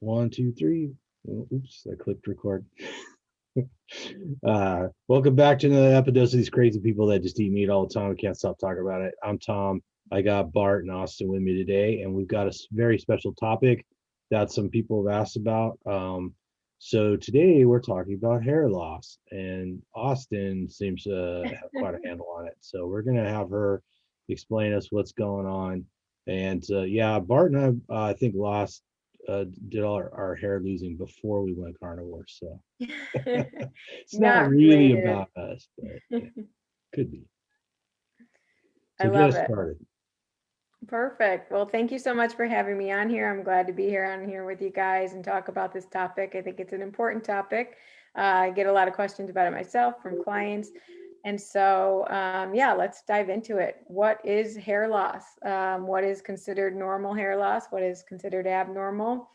One, two, three. Oh, oops, I clicked record. Welcome back to another episode of these crazy people that just eat meat all the time. We can't stop talking about it. I'm Tom. I got Bart and Austin with me today, and we've got a very special topic that some people have asked about. So today we're talking about hair loss, and Austin seems to have quite a handle on it. So we're gonna have her explain us what's going on. And yeah, Bart and I think lost did all our hair losing before we went carnivore. So it's not Not really related. about us, but yeah, could be. I So get love us it. started. Perfect. Well, thank you so much for having me on here. I'm glad to be here on here with you guys and talk about this topic. I think it's an important topic. I get a lot of questions about it myself from clients. And so, yeah, let's dive into it. What is hair loss? What is considered normal hair loss? What is considered abnormal?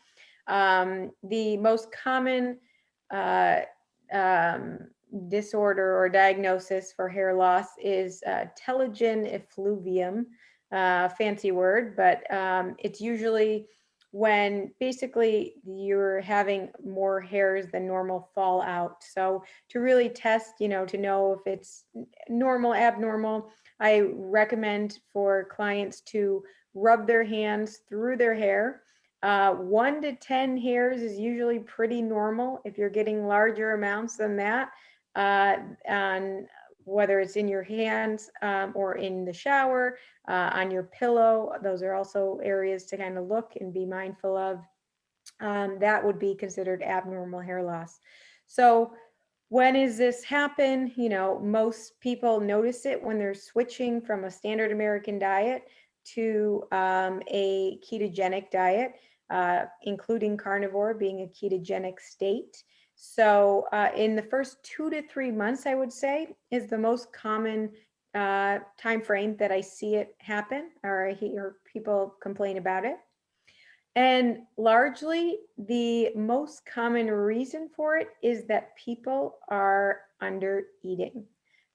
The most common uh, um, disorder or diagnosis for hair loss is telogen effluvium, fancy word, but it's usually when basically you're having more hairs than normal fall out. So to really test, to know if it's normal, abnormal, I recommend for clients to rub their hands through their hair. 1 to 10 hairs is usually pretty normal. If you're getting larger amounts than that, on whether it's in your hands or in the shower, on your pillow, those are also areas to kind of look and be mindful of. That would be considered abnormal hair loss. So when does this happen? Most people notice it when they're switching from a standard American diet to a ketogenic diet, including carnivore being a ketogenic state. So, in the first 2 to 3 months, I would say, is the most common time frame that I see it happen, or I hear people complain about it. And largely, the most common reason for it is that people are under eating.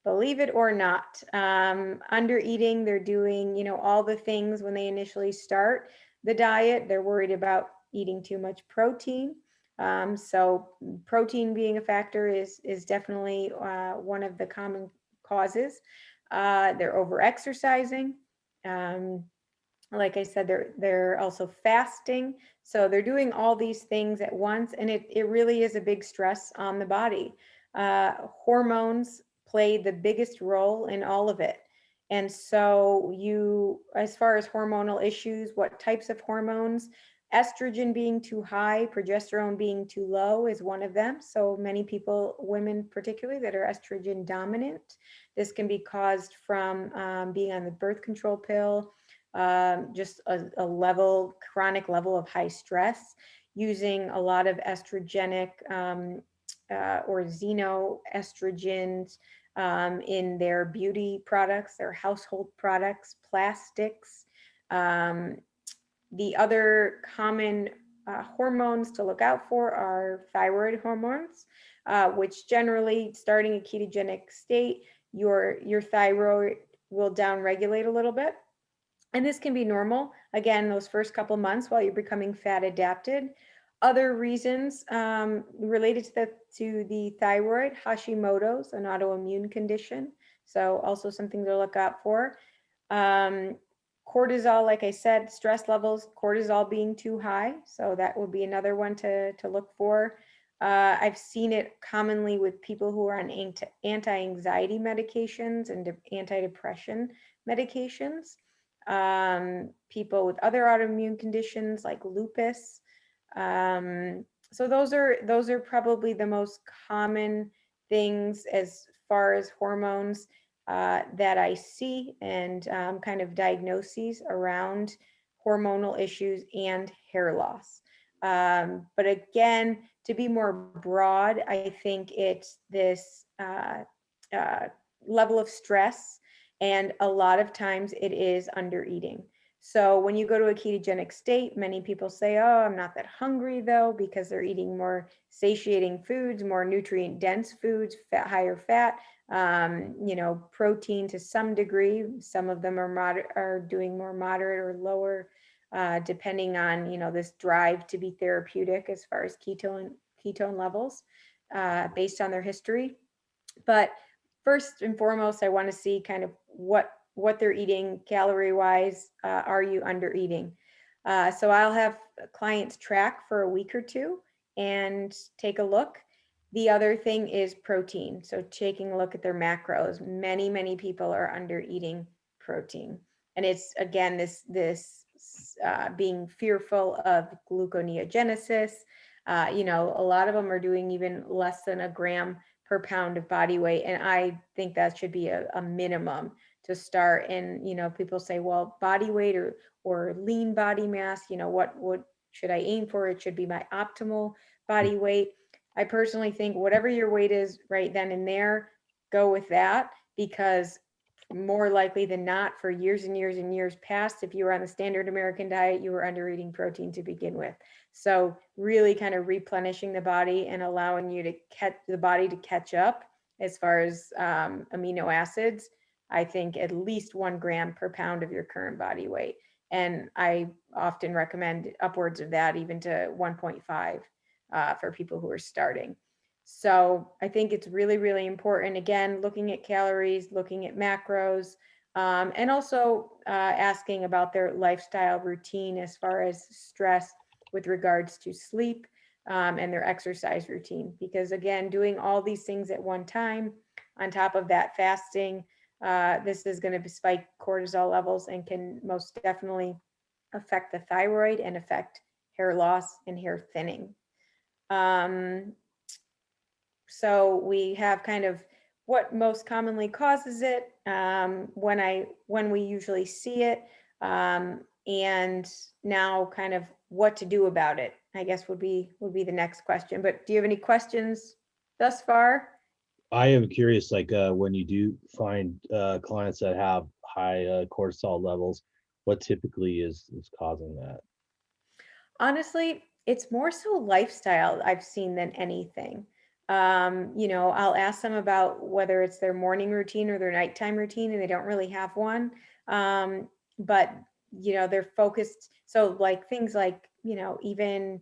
Believe it or not, under eating, they're doing, all the things when they initially start the diet. They're worried about eating too much protein. So protein being a factor is definitely one of the common causes. They're over exercising. Um, like I said, they're also fasting. So they're doing all these things at once, and it really is a big stress on the body. Hormones play the biggest role in all of it. And so as far as hormonal issues, what types of hormones? Estrogen being too high, progesterone being too low is one of them. So many people, women particularly, that are estrogen dominant. This can be caused from being on the birth control pill, just chronic level of high stress, using a lot of estrogenic or xenoestrogens in their beauty products, their household products, plastics. Um, the other common hormones to look out for are thyroid hormones, which generally, starting a ketogenic state, your thyroid will downregulate a little bit, and this can be normal, again, those first couple months while you're becoming fat adapted. Other reasons related to the thyroid, Hashimoto's, an autoimmune condition. So also something to look out for. Um, Cortisol, like I said, stress levels, cortisol being too high. So that would be another one to look for. I've seen it commonly with people who are on anti-anxiety medications and antidepressant medications, people with other autoimmune conditions like lupus. So those are probably the most common things as far as hormones that I see, and kind of diagnoses around hormonal issues and hair loss. But again, to be more broad, I think it's this uh, level of stress, and a lot of times it is under eating. So when you go to a ketogenic state, many people say, "Oh, I'm not that hungry though," because they're eating more satiating foods, more nutrient dense foods, higher fat, protein to some degree. Some of them are doing more moderate or lower depending on, this drive to be therapeutic as far as ketone levels, based on their history. But first and foremost, I want to see kind of what they're eating calorie wise. Are you under eating? So I'll have clients track for a week or two and take a look. The other thing is protein. So taking a look at their macros. Many people are under eating protein. And it's, again, this being fearful of gluconeogenesis. A lot of them are doing even less than a gram per pound of body weight. And I think that should be a minimum to start. And, people say, well, body weight or lean body mass, what should I aim for? It should be my optimal body weight. I personally think whatever your weight is right then and there, go with that, because more likely than not, for years and years and years past, if you were on the standard American diet, you were under eating protein to begin with. So really kind of replenishing the body and allowing you to the body to catch up as far as amino acids. I think at least 1 gram per pound of your current body weight. And I often recommend upwards of that, even to 1.5 for people who are starting. So I think it's really, really important, again, looking at calories, looking at macros, and also asking about their lifestyle routine as far as stress with regards to sleep, and their exercise routine. Because again, doing all these things at one time, on top of that fasting, this is going to spike cortisol levels and can most definitely affect the thyroid and affect hair loss and hair thinning. So we have kind of what most commonly causes it, when we usually see it, and now kind of what to do about it, I guess would be the next question. But do you have any questions thus far? I am curious, like when you do find clients that have high cortisol levels, what typically is causing that? Honestly, it's more so lifestyle I've seen than anything. I'll ask them about whether it's their morning routine or their nighttime routine, and they don't really have one. But they're focused. So like things like, even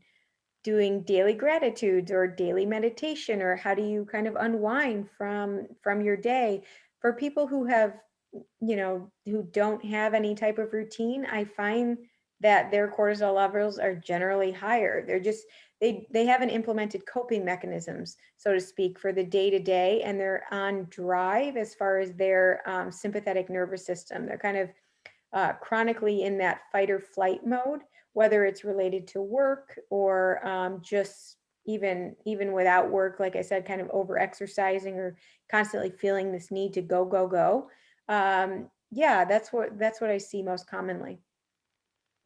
doing daily gratitudes or daily meditation, or how do you kind of unwind from your day. For people who have, who don't have any type of routine, I find that their cortisol levels are generally higher. They're just, they haven't implemented coping mechanisms, so to speak, for the day to day, and they're on drive as far as their sympathetic nervous system. They're kind of chronically in that fight or flight mode, whether it's related to work or just even without work, like I said, kind of over exercising or constantly feeling this need to go. Yeah, that's what I see most commonly.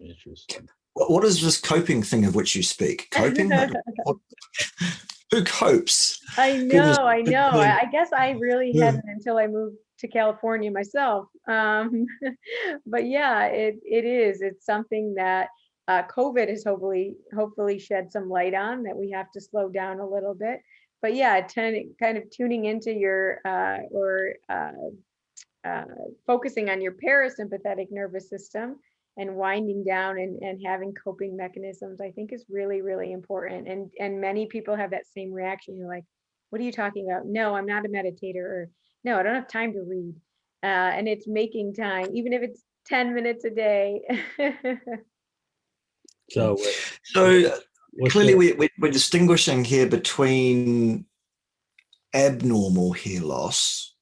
Interesting. What is this coping thing of which you speak? Coping? Who copes? I know. I guess I really hadn't until I moved to California myself. But yeah, it is. It's something that COVID has hopefully shed some light on, that we have to slow down a little bit. But yeah, kind of tuning into your focusing on your parasympathetic nervous system and winding down and having coping mechanisms, I think is really, really important. And many people have that same reaction. You're like, what are you talking about? No, I'm not a meditator, or no, I don't have time to read. And it's making time, even if it's 10 minutes a day. So, clearly we're distinguishing here between abnormal hair loss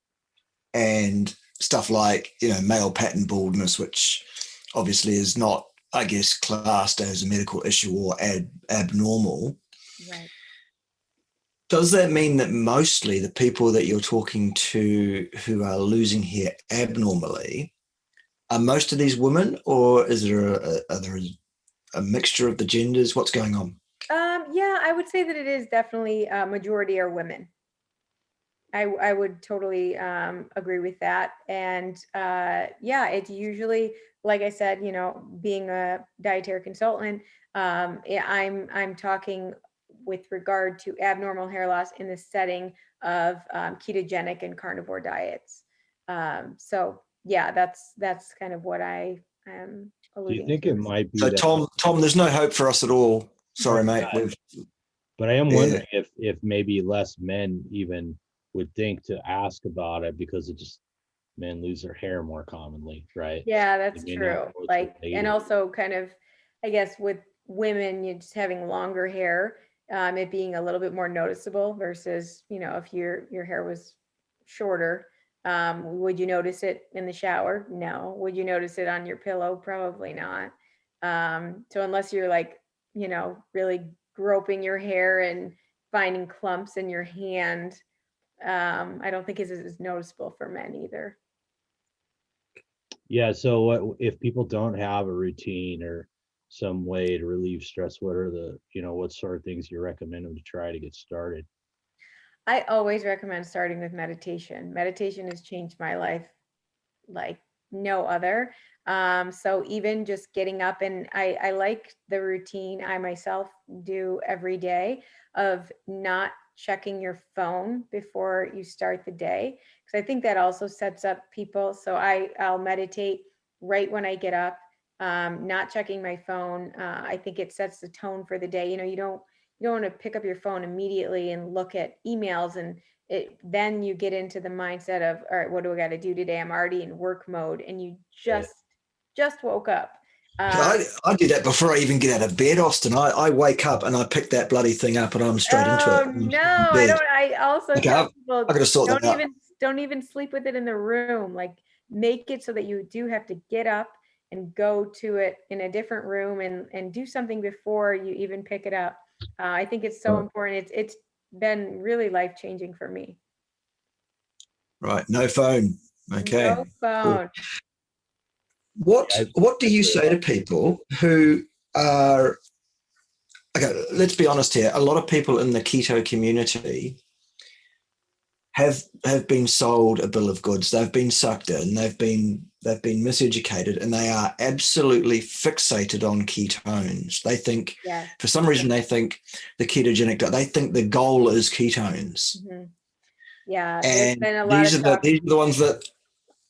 and stuff like, male pattern baldness, which obviously is not, I guess, classed as a medical issue or abnormal. Right. Does that mean that mostly the people that you're talking to who are losing hair abnormally are most of these women, or is there a mixture of the genders? What's going on? Yeah, I would say that it is definitely a majority are women. I would totally agree with that. And yeah, it's usually, like I said, being a dietary consultant, I'm talking with regard to abnormal hair loss in the setting of ketogenic and carnivore diets. So yeah, that's kind of what I Do you alluding think to. it might be So that? Tom, there's no hope for us at all. Sorry, mate. But I am Yeah. wondering if maybe less men even would think to ask about it because it just men lose their hair more commonly, right? Yeah, They that's may not true. know it's Like, and related. also kind of, I guess with women, you just having longer hair, it being a little bit more noticeable versus, you know, if your hair was shorter, would you notice it in the shower? No. Would you notice it on your pillow? Probably not. So unless you're like, you know, really groping your hair and finding clumps in your hand, I don't think it's as noticeable for men either. Yeah. So what if people don't have a routine or some way to relieve stress? What are the, what sort of things you recommend them to try to get started? I always recommend starting with meditation. Meditation has changed my life like no other. So even just getting up, and I like the routine I myself do every day of not checking your phone before you start the day, because I think that also sets up people. So I'll meditate right when I get up, not checking my phone. I think it sets the tone for the day. You know, you don't want to pick up your phone immediately and look at emails, and then you get into the mindset of, all right, what do I got to do today? I'm already in work mode, and you just woke up. I do that before I even get out of bed, Austin. I wake up and I pick that bloody thing up and I'm straight into it. Oh no, I don't. I also tell people I got to sort that out. don't even sleep with it in the room. Like, make it so that you do have to get up and go to it in a different room and do something before you even pick it up. I think it's so important. It's been really life-changing for me. Right, no phone. Okay. No phone. Cool. What do you say to people who are, okay, let's be honest here, a lot of people in the keto community have been sold a bill of goods. They've been sucked in, they've been miseducated, and they are absolutely fixated on ketones. They think, for some reason, they think the ketogenic diet, they think the goal is ketones. Mm-hmm. Yeah, and there's been a lot of talk.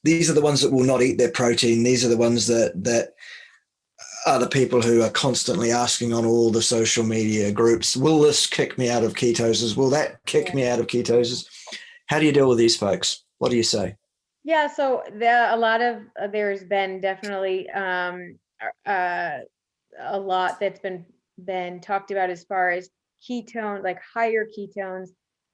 These are the ones that will not eat their protein. These are the ones that are the people who are constantly asking on all the social media groups, will this kick me out of ketosis? Will that kick me out of ketosis? How do you deal with these folks? What do you say? Yeah, so there's been definitely a lot that's been talked about as far as ketone, like higher ketones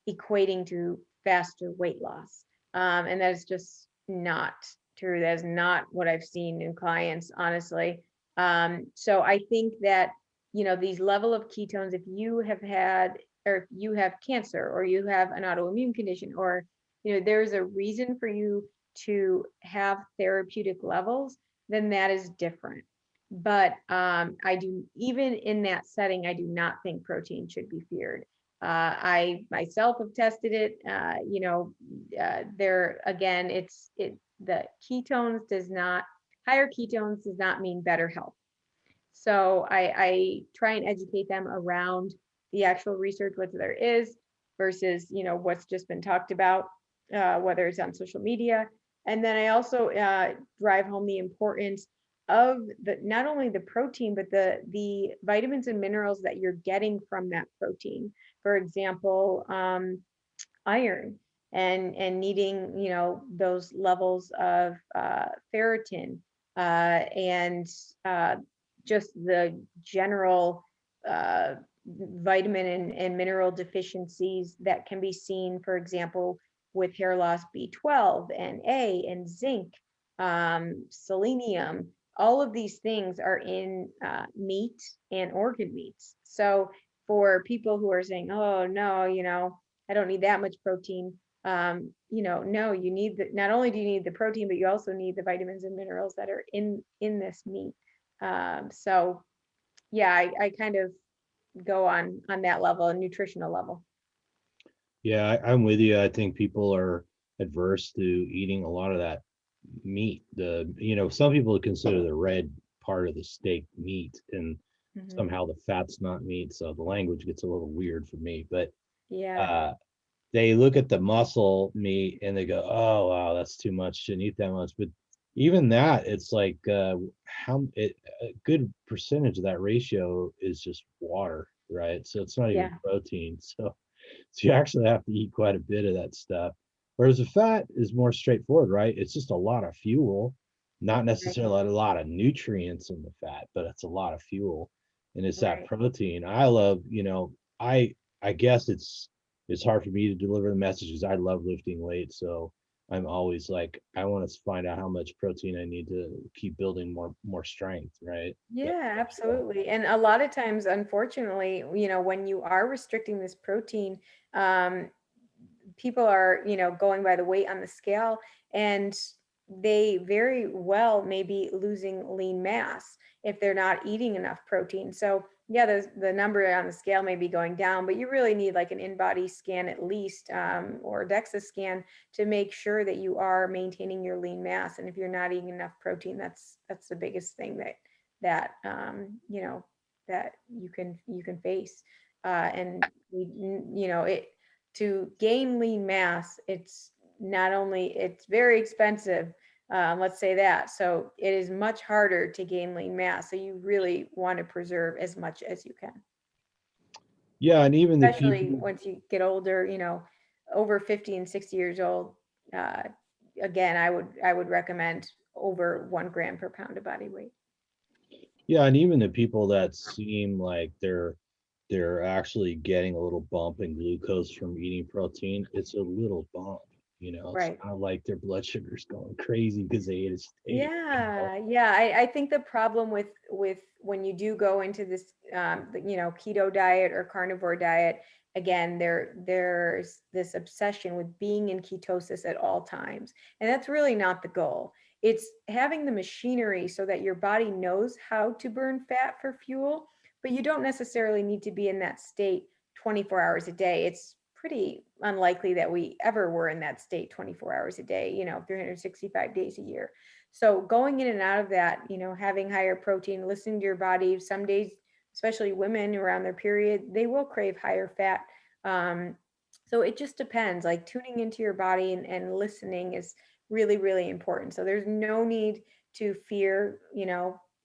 equating to faster weight loss. And that is just not true. That is not what I've seen in clients, honestly. So I think that, these level of ketones, if you have had, or if you have cancer, or you have an autoimmune condition, or, there's a reason for you to have therapeutic levels, then that is different. But even in that setting, I do not think protein should be feared. I myself have tested it. There again, the higher ketones does not mean better health. So I try and educate them around the actual research, what there is versus, what's just been talked about, whether it's on social media. And then I also drive home the importance of not only the protein, but the vitamins and minerals that you're getting from that protein. For example, iron and needing, those levels of ferritin and just the general vitamin and mineral deficiencies that can be seen, for example, with hair loss, B12 and A and zinc, selenium. All of these things are in meat and organ meats. So for people who are saying, oh no, I don't need that much protein, no, you need not only do you need the protein, but you also need the vitamins and minerals that are in this meat. So yeah, I kind of go on that level, a nutritional level. Yeah, I'm with you. I think people are adverse to eating a lot of that meat. Some people consider the red part of the steak meat, and somehow the fat's not meat. So the language gets a little weird for me. But they look at the muscle meat and they go, "Oh wow, that's too much. Shouldn't eat that much." But Even that, it's like a good percentage of that ratio is just water, right? So it's not even Yeah, protein. So you actually have to eat quite a bit of that stuff. Whereas the fat is more straightforward, right? It's just a lot of fuel, not right, necessarily a lot of nutrients in the fat, but it's a lot of fuel. And it's that right. protein. I love, I guess it's hard for me to deliver the message because I love lifting weights. So I'm always like, I want to find out how much protein I need to keep building more strength, right? Yeah, absolutely. And a lot of times, unfortunately, when you are restricting this protein, um, people are, going by the weight on the scale, and they very well may be losing lean mass if they're not eating enough protein. So yeah, the number on the scale may be going down, but you really need like an in-body scan at least, or a DEXA scan to make sure that you are maintaining your lean mass. And if you're not eating enough protein, that's the biggest thing that you can face. And it to gain lean mass, it's very expensive. Let's say that. So it is much harder to gain lean mass. So you really want to preserve as much as you can, Yeah, and even the especially people. once you get older, over 50 and 60 years old. Uh, Again, I would recommend over 1 gram per pound of body weight. Yeah, and even the people that seem like they're actually getting a little bump in glucose from eating protein, it's a little bump, it's Right. not like their blood sugar's going crazy because they ate a steak. Yeah. I think the problem with when you do go into this, keto diet or carnivore diet, again, there's this obsession with being in ketosis at all times, and that's really not the goal. It's having the machinery so that your body knows how to burn fat for fuel, but you don't necessarily need to be in that state 24 hours a day. It's pretty unlikely that we ever were in that state 24 hours a day, 365 days a year. So going in and out of that, having higher protein, listening to your body. Some days, especially women around their period, they will crave higher fat. So it just depends. Like tuning into your body and listening is really, really important. So there's no need to fear,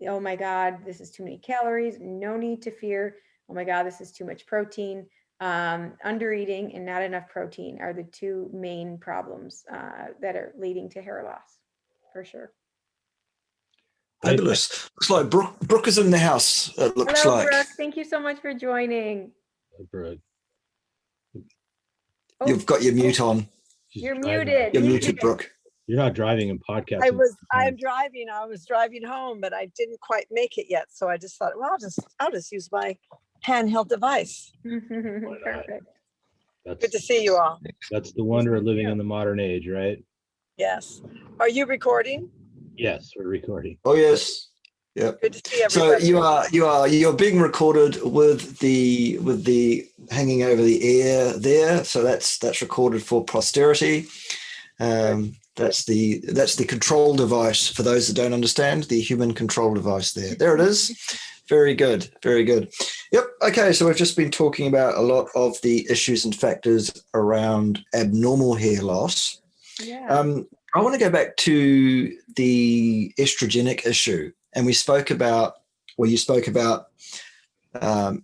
oh my God, this is too many calories. No need to fear, oh my God, this is too much protein. Under eating and not enough protein are the two main problems that are leading to hair loss, for sure. I Fabulous. Looks like Brooke is in the house, it looks Hello, like. Brooke. Thank you so much for joining. Brooke, Oh, You've got your mute on. she's you're driving. muted. You're Muted. muted, Brooke. You're not driving and podcasting. I'm driving. I was driving home, but I didn't quite make it yet. So I just thought, well, I'll just use my handheld device. Perfect. Good to see you all. That's the wonder of living you. in the modern age, right? Yes. Are you recording? Yes, we're recording. Oh yes. Yep. Good to see So everybody. you're being recorded with the hanging over the air there. So that's recorded for posterity. That's the control device for those that don't understand, the human control device there. There it is. Very good. Very good. Yep. Okay. So we've just been talking about a lot of the issues and factors around abnormal hair loss. Yeah. I want to go back to the estrogenic issue. And you spoke about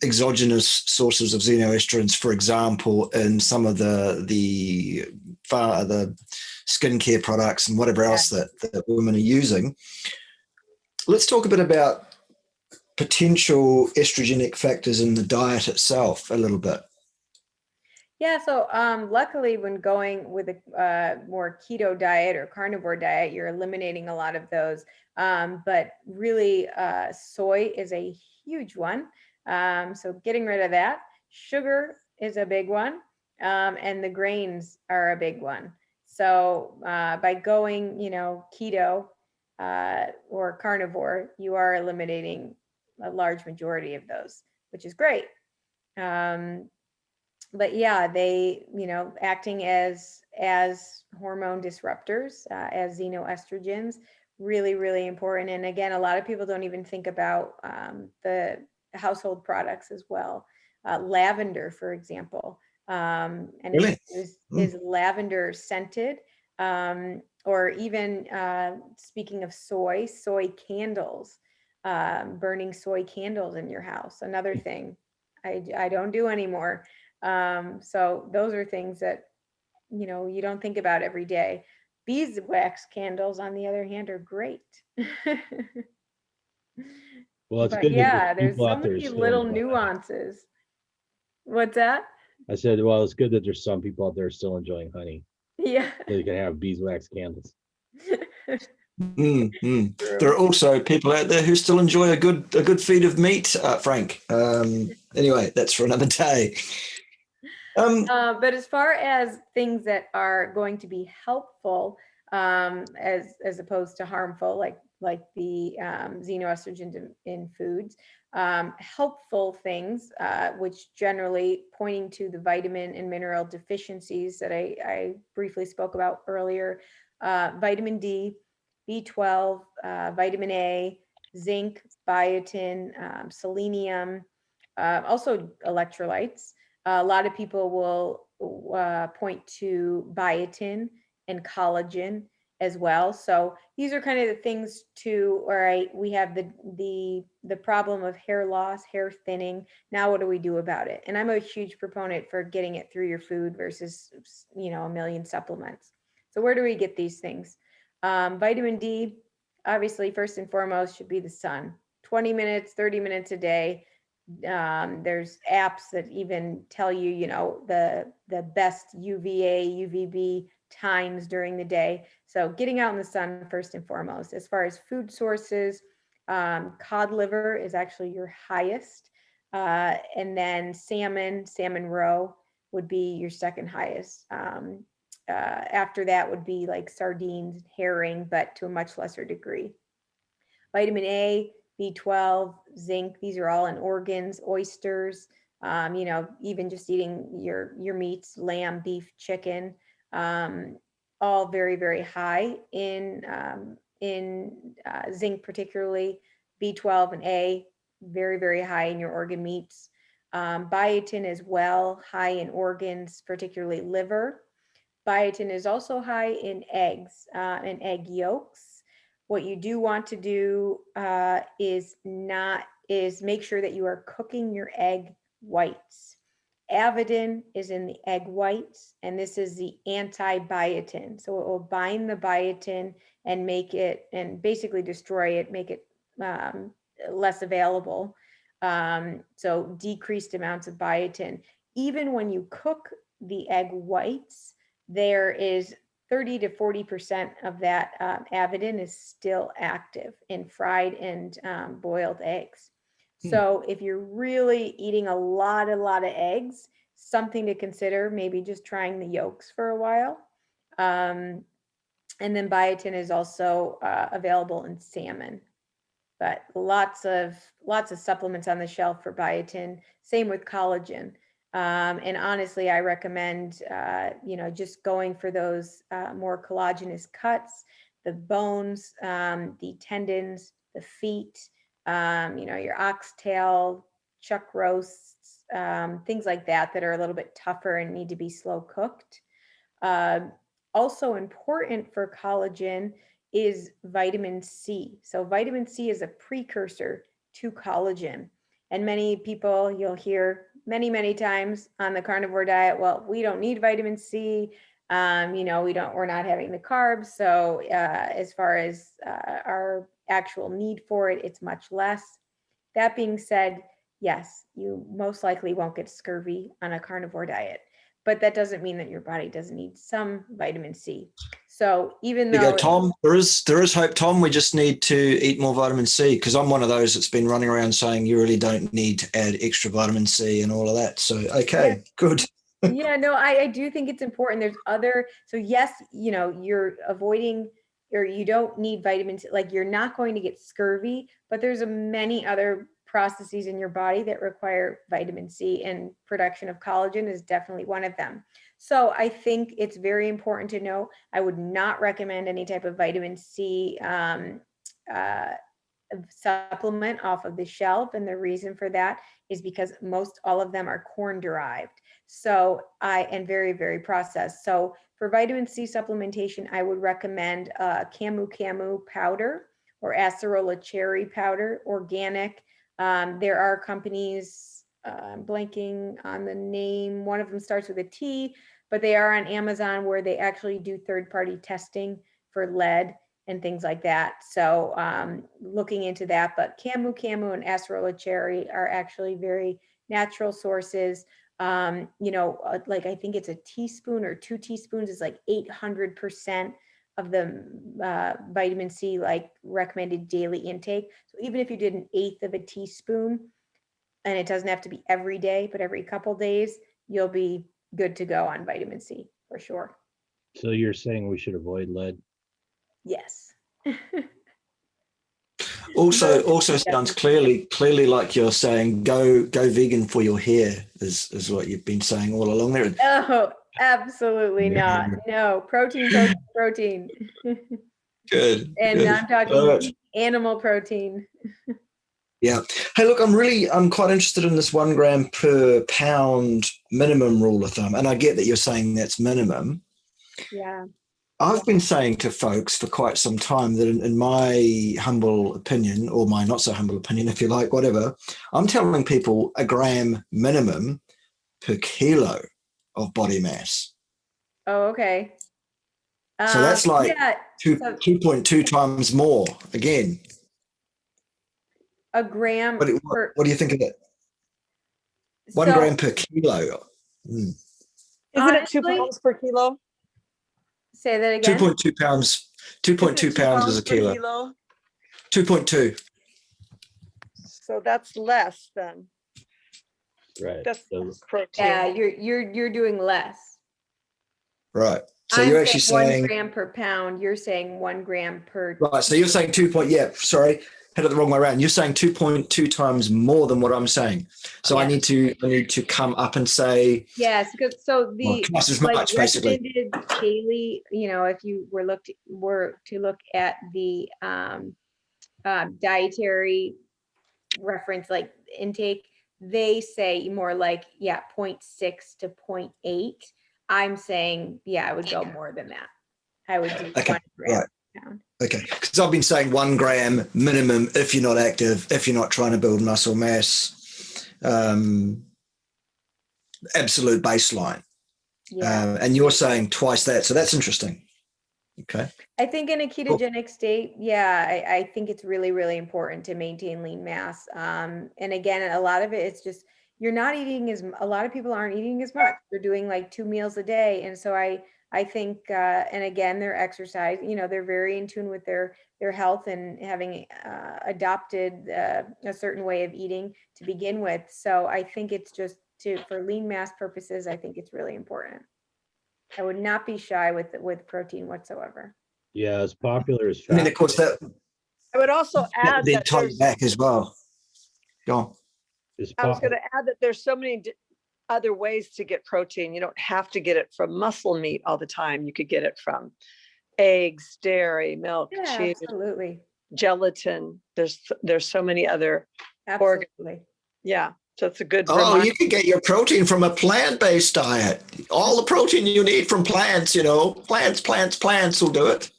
exogenous sources of xenoestrogens, for example, in some of the skincare products and whatever else that women are using. Let's talk a bit about potential estrogenic factors in the diet itself a little bit. Yeah, so luckily when going with a more keto diet or carnivore diet, you're eliminating a lot of those. But really, soy is a huge one. So getting rid of that. Sugar is a big one. And the grains are a big one. So by going, keto or carnivore, you are eliminating a large majority of those, which is great. But yeah, they, acting as hormone disruptors, as xenoestrogens, really, really important. And again, a lot of people don't even think about the household products as well. Lavender, for example, and Really? is lavender scented, or even speaking of soy candles, burning soy candles in your house, another thing I don't do anymore. So those are things that, you don't think about every day. Beeswax candles, on the other hand, are great. Well, it's But good that yeah, there's there's people so out there many still little enjoying honey. nuances. What's that? I said, well, it's good that there's some people out there still enjoying honey. Yeah. So you can have beeswax candles. There are also people out there who still enjoy a good feed of meat, Frank. Anyway, that's for another day. But as far as things that are going to be helpful, as opposed to harmful, like the xenoestrogens in foods, helpful things, which generally pointing to the vitamin and mineral deficiencies that I briefly spoke about earlier, vitamin D, B12, vitamin A, zinc, biotin, selenium, also electrolytes. A lot of people will point to biotin and collagen as well. So these are kind of the things too, where we have the problem of hair loss, hair thinning. Now, what do we do about it? And I'm a huge proponent for getting it through your food versus, a million supplements. So where do we get these things? Vitamin D, obviously, first and foremost, should be the sun. 20 minutes, 30 minutes a day. There's apps that even tell you, the best UVA, UVB times during the day. So getting out in the sun first and foremost. As far as food sources, cod liver is actually your highest. And then salmon roe would be your second highest. After that would be like sardines, herring, but to a much lesser degree. Vitamin A, B12, zinc, these are all in organs, oysters, even just eating your meats, lamb, beef, chicken, all very, very high in zinc, particularly B12 and A, very, very high in your organ meats. Biotin as well, high in organs, particularly liver. Biotin is also high in eggs and egg yolks. What you do want to do is make sure that you are cooking your egg whites. Avidin is in the egg whites, and this is the anti-biotin. So it will bind the biotin and make it, and basically destroy it, make it less available. So decreased amounts of biotin. Even when you cook the egg whites, there is 30 to 40% of that avidin is still active in fried and boiled eggs. So if you're really eating a lot of eggs, something to consider, maybe just trying the yolks for a while. And then biotin is also available in salmon, but lots of supplements on the shelf for biotin. Same with collagen. And honestly, I recommend, just going for those more collagenous cuts, the bones, the tendons, the feet, your oxtail, chuck roasts, things like that are a little bit tougher and need to be slow cooked. Also important for collagen is vitamin C. So vitamin C is a precursor to collagen. And many people, you'll hear many times on the carnivore diet, well, we don't need vitamin C. We're not having the carbs. So as far as our actual need for it, it's much less. That being said, yes, you most likely won't get scurvy on a carnivore diet, but that doesn't mean that your body doesn't need some vitamin C. So even though— There you go, Tom. There is hope, Tom. We just need to eat more vitamin C, because I'm one of those that's been running around saying you really don't need to add extra vitamin C and all of that. So, okay, good. Yeah, no, I do think it's important. So yes, you're avoiding, or you don't need vitamins, like you're not going to get scurvy, but there's many other processes in your body that require vitamin C, and production of collagen is definitely one of them. So I think it's very important to know, I would not recommend any type of vitamin C supplement off of the shelf. And the reason for that is because all of them are corn derived. So and very, very processed. So For vitamin C supplementation, I would recommend Camu Camu powder or acerola cherry powder, organic. There are companies, I'm blanking on the name. One of them starts with a T, but they are on Amazon where they actually do third-party testing for lead and things like that. So looking into that, but Camu Camu and acerola cherry are actually very natural sources. Like I think it's a teaspoon or 2 teaspoons is like 800% of the vitamin C like recommended daily intake. So even if you did 1/8 of a teaspoon, and it doesn't have to be every day, but every couple days, you'll be good to go on vitamin C for sure. So you're saying we should avoid lead? Yes. Also sounds clearly like you're saying go vegan for your hair is what you've been saying all along there. Oh, absolutely not. No, protein. Good. And good. I'm talking animal protein. Yeah. Hey, look, I'm quite interested in this 1 gram per pound minimum rule of thumb. And I get that you're saying that's minimum. Yeah. I've been saying to folks for quite some time that in my humble opinion, or my not so humble opinion, if you like, whatever, I'm telling people 1 gram minimum per kilo of body mass. Oh, okay. So that's like 2.2 times more again. 1 gram. What do you think of that? 1 gram per kilo. Isn't it 2 pounds per kilo? Say that again. 2.2 pounds. 2.2 pounds is a kilo. 2.2. So that's less than. Right. That's So, protein. Yeah, you're doing less. Right. So I'm you're actually saying 1 gram per pound. You're saying 1 gram per. Right. So you're saying 2. Sorry, had it the wrong way around. You're saying 2.2 times more than what I'm saying. So Yeah. I need to come up and say Yes, because so the twice as like much basically. recommended daily, if you were to look at the dietary reference like intake, they say more like 0.6 to 0.8. I'm saying I would go more than that. I would do 1 gram per pound. Okay, because I've been saying 1 gram minimum if you're not active, if you're not trying to build muscle mass, absolute baseline. Yeah. And you're saying twice that, so that's interesting. Okay. I think in a ketogenic state, I think it's really, really important to maintain lean mass. And again, a lot of it, it's just, you're not eating a lot of people aren't eating as much. They're doing like 2 meals a day. And so I think, and again, their exercise, they're very in tune with their health and having adopted a certain way of eating to begin with. So I think it's just for lean mass purposes, I think it's really important. I would not be shy with protein whatsoever. yeah, as popular as fat. I mean, of course, that I would also add the that entire back as well. Go on. I was going to add that there's so many other ways to get protein. You don't have to get it from muscle meat all the time. You could get it from eggs, dairy, milk, cheese, absolutely, gelatin. There's so many other absolutely. Yeah. So it's a good reminder. You can get your protein from a plant-based diet. All the protein you need from plants, plants will do it.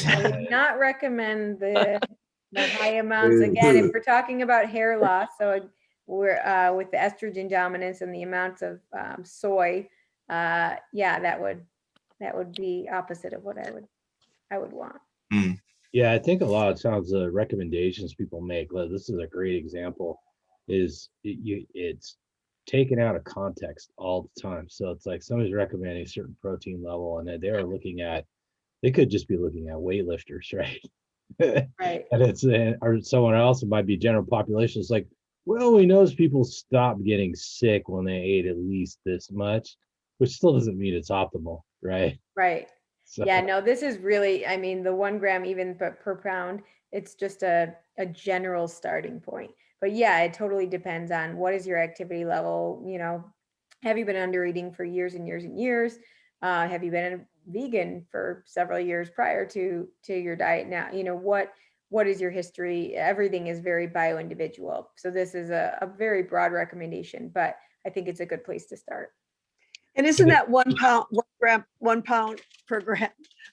I would not recommend the high amounts. Again, if we're talking about hair loss, so we're with the estrogen dominance and the amounts of soy, that would be opposite of what I would want. Mm. Yeah, I think a lot of times the recommendations people make, this is a great example, is it's taken out of context all the time. So it's like somebody's recommending a certain protein level and they could just be looking at weightlifters, right? Right. And it's or someone else, it might be general population. It's like, well, we know people stop getting sick when they ate at least this much, which still doesn't mean it's optimal, right? Right. So. Yeah, no, this is really, the 1 gram even per pound, it's just a general starting point. But yeah, it totally depends on what is your activity level. Have you been under eating for years and years and years? Have you been a vegan for several years prior to your diet? Now, what is your history? Everything is very bio-individual. So this is a very broad recommendation, but I think it's a good place to start. And isn't that 1 gram 1 pound per gram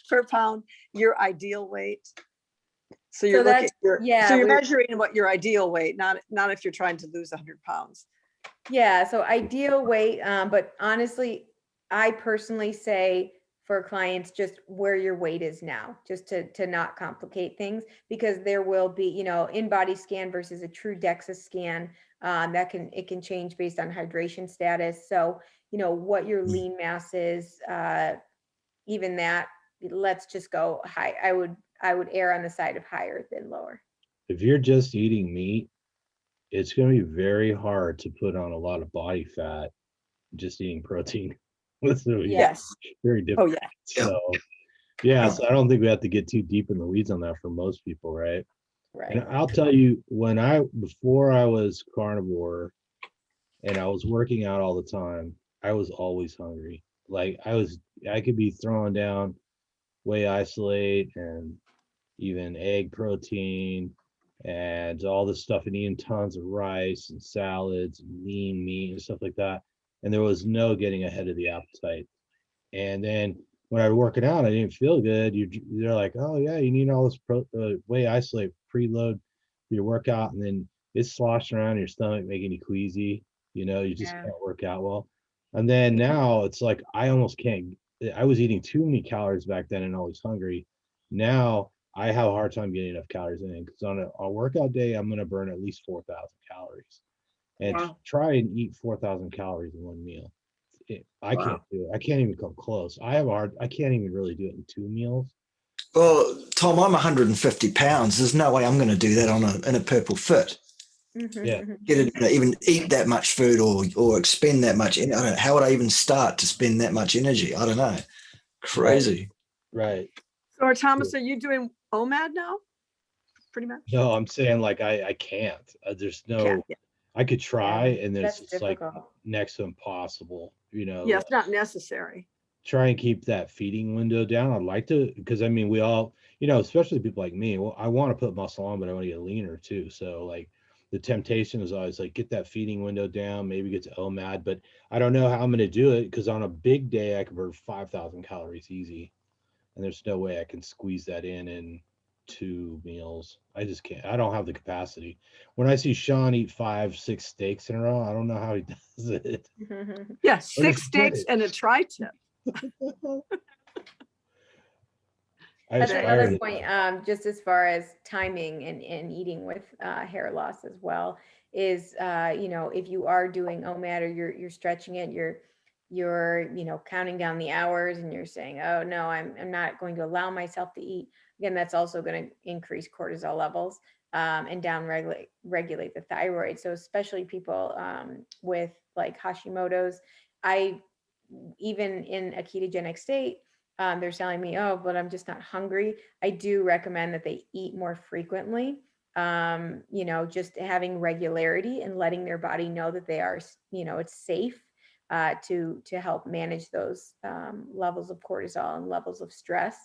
per pound, your ideal weight. So you're looking, so you're measuring what your ideal weight, not if you're trying to lose 100 pounds. Yeah, so ideal weight, but honestly, I personally say for clients, just where your weight is now, just to not complicate things, because there will be, in-body scan versus a true DEXA scan, it can change based on hydration status. So, what your lean mass is, even that, let's just go high. I would err on the side of higher than lower. If you're just eating meat, it's going to be very hard to put on a lot of body fat just eating protein. Yes. Very difficult. Oh yeah. So I don't think we have to get too deep in the weeds on that for most people, right? Right. And I'll tell you, before I was carnivore and I was working out all the time, I was always hungry. Like I could be throwing down whey isolate and even egg protein and all this stuff and eating tons of rice and salads and lean meat and stuff like that. And there was no getting ahead of the appetite. And then when I was working out, I didn't feel good. They're like, oh yeah, you need all this whey isolate preload for your workout, and then it's sloshing around in your stomach, making you queasy. You just can't work out well. And then now it's like I almost can't. I was eating too many calories back then and always hungry. Now I have a hard time getting enough calories in because on a workout day, I'm going to burn at least 4,000 calories. And try and eat 4,000 calories in one meal. I can't do it. I can't even come close. I can't even really do it in 2 meals. Well, Tom, I'm 150 pounds. There's no way I'm going to do that in a purple fit. Yeah. Even eat that much food or expend that much. I don't know. How would I even start to spend that much energy? I don't know. Crazy. Right. So, Thomas, are you doing OMAD now? Pretty much. No, I'm saying like I can't. There's no. I could try, and it's difficult. Like next to impossible. Yeah, it's not necessary. Try and keep that feeding window down. I'd like to, because I mean, we all, especially people like me. Well, I want to put muscle on, but I want to get leaner too. So like, the temptation is always like get that feeding window down, maybe get to OMAD, but I don't know how I'm going to do it because on a big day I can burn 5,000 calories easy, and there's no way I can squeeze that in 2 meals. I just can't. I don't have the capacity. When I see Sean eat 5-6 steaks in a row, I don't know how he does it. Yeah, 6 steaks and a tri-tip. That's another point, just as far as timing and eating with hair loss as well, is if you are doing OMAD or you're stretching it, you're counting down the hours and you're saying, oh no, I'm not going to allow myself to eat. Again, that's also going to increase cortisol levels and down regulate the thyroid. So especially people with like Hashimoto's, even in a ketogenic state, they're telling me, oh, but I'm just not hungry. I do recommend that they eat more frequently, just having regularity and letting their body know that they are, it's safe to help manage those levels of cortisol and levels of stress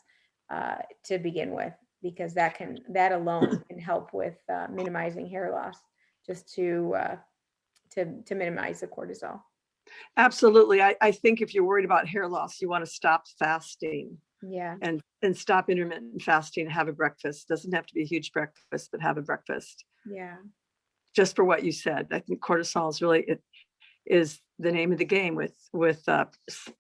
to begin with, because that alone can help with minimizing hair loss, just to minimize the cortisol. Absolutely. I think if you're worried about hair loss, you want to stop fasting. Yeah. And stop intermittent fasting, have a breakfast. Doesn't have to be a huge breakfast, but have a breakfast. Yeah. Just for what you said. I think cortisol is really, it is the name of the game with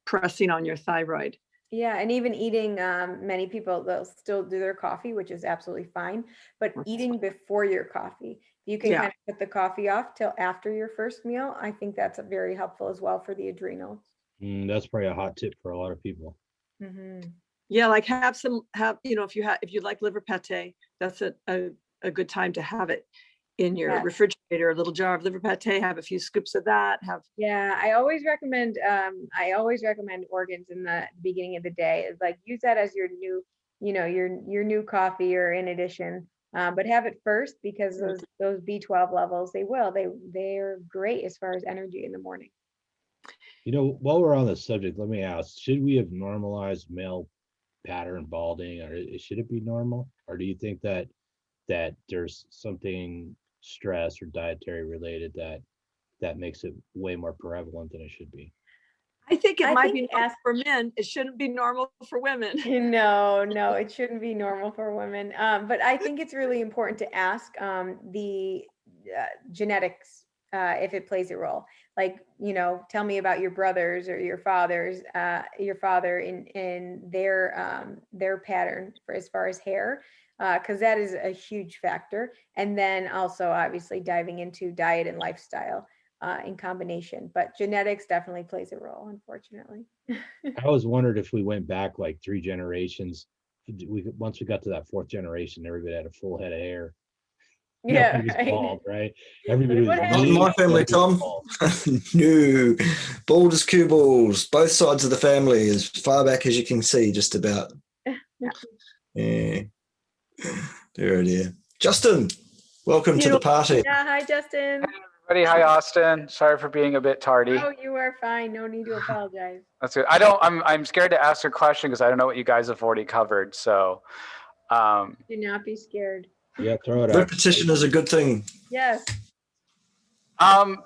pressing on your thyroid. Yeah. And even eating, many people, they'll still do their coffee, which is absolutely fine, but eating before your coffee. You can kind of put the coffee off till after your first meal. I think that's very helpful as well for the adrenals. That's probably a hot tip for a lot of people. Mm-hmm. Yeah, like if you like liver pate, that's a good time to have it in your refrigerator, a little jar of liver pate, have a few scoops of that. I always recommend organs in the beginning of the day. It's like use that as your new, your new coffee or in addition. But have it first, because those B12 levels, they're great as far as energy in the morning. While we're on this subject, let me ask, should we have normalized male pattern balding, or should it be normal? Or do you think that there's something stress or dietary related that makes it way more prevalent than it should be? I think it I might think be normal for men. It shouldn't be normal for women. No, it shouldn't be normal for women. But I think it's really important to ask the genetics if it plays a role. Like, tell me about your brothers or your father in their pattern for as far as hair, because that is a huge factor. And then also obviously diving into diet and lifestyle in combination. But genetics definitely plays a role, unfortunately. I always wondered if we went back like 3 generations, once we got to that 4th generation, everybody had a full head of hair. Yeah, Nobody was right. bald, right? Everybody was What Not happened? in my family, everybody was Tom. bald. No, bald as cue balls. Both sides of the family, as far back as you can see, just about. Yeah. Dear, oh dear. Justin, welcome to the party. Yeah, hi, Justin. Everybody, hi Austin. Sorry for being a bit tardy. Oh, you are fine. No need to apologize. That's good. I'm scared to ask a question because I don't know what you guys have already covered. So Do not be scared. Yeah, throw it out. Repetition is a good thing. Yes.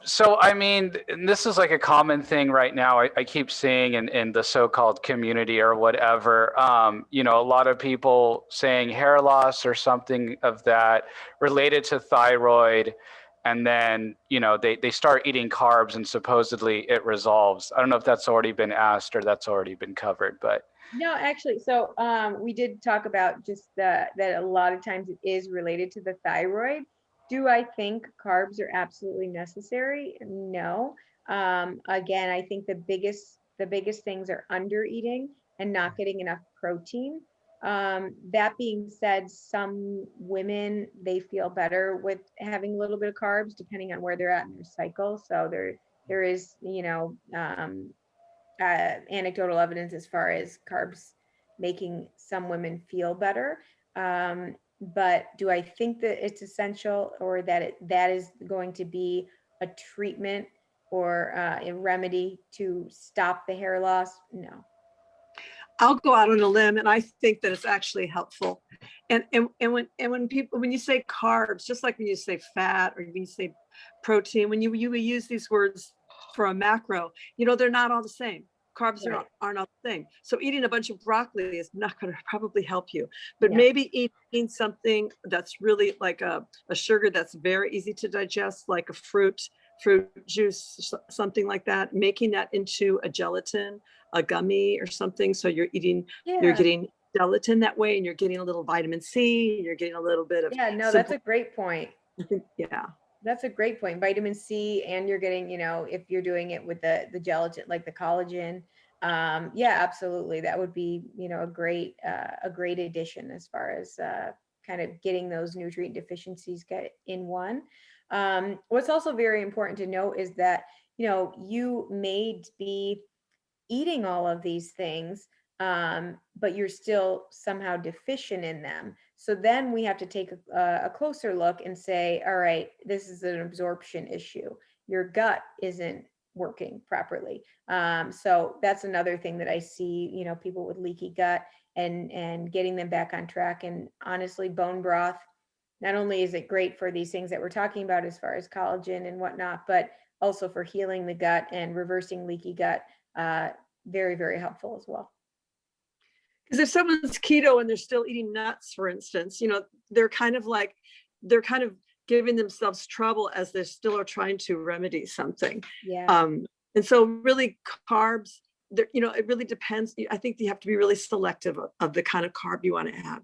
So I mean, and this is like a common thing right now. I keep seeing in the so-called community or whatever, a lot of people saying hair loss or something of that related to thyroid. And then, they start eating carbs and supposedly it resolves. I don't know if that's already been asked or that's already been covered, but. No, actually, so we did talk about just that a lot of times it is related to the thyroid. Do I think carbs are absolutely necessary? No. Again, I think the biggest things are under eating and not getting enough protein. That being said, some women, they feel better with having a little bit of carbs depending on where they're at in their cycle. So there is, anecdotal evidence as far as carbs making some women feel better. But do I think that it's essential or that that is going to be a treatment or a remedy to stop the hair loss? No. I'll go out on a limb, and I think that it's actually helpful. And when you say carbs, just like when you say fat or when you say protein, when you use these words for a macro, they're not all the same. Carbs Right. aren't all the same. So eating a bunch of broccoli is not going to probably help you. But Yeah. maybe eating something that's really like a sugar that's very easy to digest, like a fruit juice, something like that, making that into a gelatin, a gummy or something. So you're getting gelatin that way, and you're getting a little vitamin C, you're getting a little bit of. Yeah, no, that's a great point. I think, yeah. That's a great point. Vitamin C, and you're getting, if you're doing it with the gelatin, like the collagen. Yeah, absolutely. That would be, a great addition as far as kind of getting those nutrient deficiencies get in one. What's also very important to note is that, you may be eating all of these things, but you're still somehow deficient in them. So then we have to take a closer look and say, all right, this is an absorption issue. Your gut isn't working properly. So that's another thing that I see, people with leaky gut and getting them back on track. And honestly, bone broth, not only is it great for these things that we're talking about as far as collagen and whatnot, but also for healing the gut and reversing leaky gut. Very, very helpful as well. Because if someone's keto and they're still eating nuts, for instance, they're kind of giving themselves trouble as they still are trying to remedy something. Yeah. And so really carbs, it really depends. I think you have to be really selective of the kind of carb you want to add.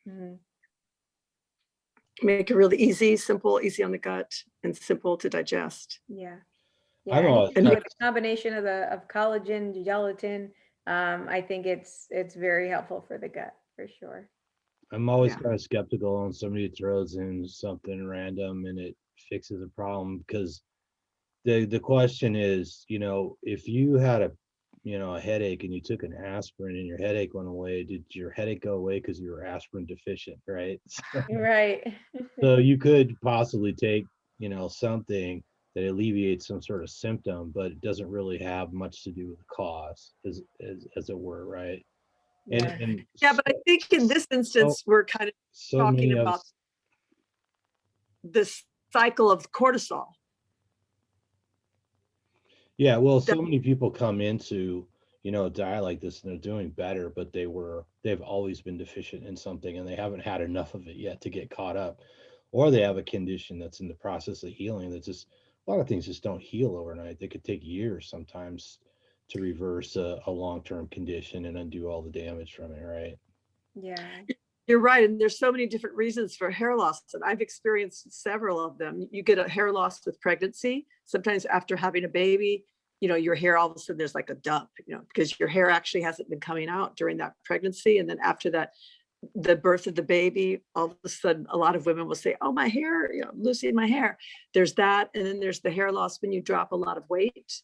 Mm-hmm. Make it really simple, easy on the gut, and simple to digest. Yeah. I Yeah. know. With a combination of collagen, gelatin, I think it's very helpful for the gut for sure. I'm always Yeah. kind of skeptical on somebody who throws in something random and it fixes a problem, because the question is, if you had a headache and you took an aspirin and your headache went away, did your headache go away because you were aspirin deficient, right? Right. So you could possibly take, something that alleviates some sort of symptom, but it doesn't really have much to do with the cause, as it were, right? Yeah. Yeah, but I think in this instance, we're kind of talking about this cycle of cortisol. Yeah, well, so many people come into, a diet like this and they're doing better, but they've always been deficient in something and they haven't had enough of it yet to get caught up. Or they have a condition that's in the process of healing that just a lot of things just don't heal overnight. They could take years sometimes to reverse a long-term condition and undo all the damage from it, right? Yeah. You're right. And there's so many different reasons for hair loss. And I've experienced several of them. You get a hair loss with pregnancy. Sometimes after having a baby, your hair, all of a sudden there's like a dump, because your hair actually hasn't been coming out during that pregnancy. And then after that, the birth of the baby, all of a sudden, a lot of women will say, oh, my hair, I'm losing my hair. There's that. And then there's the hair loss when you drop a lot of weight.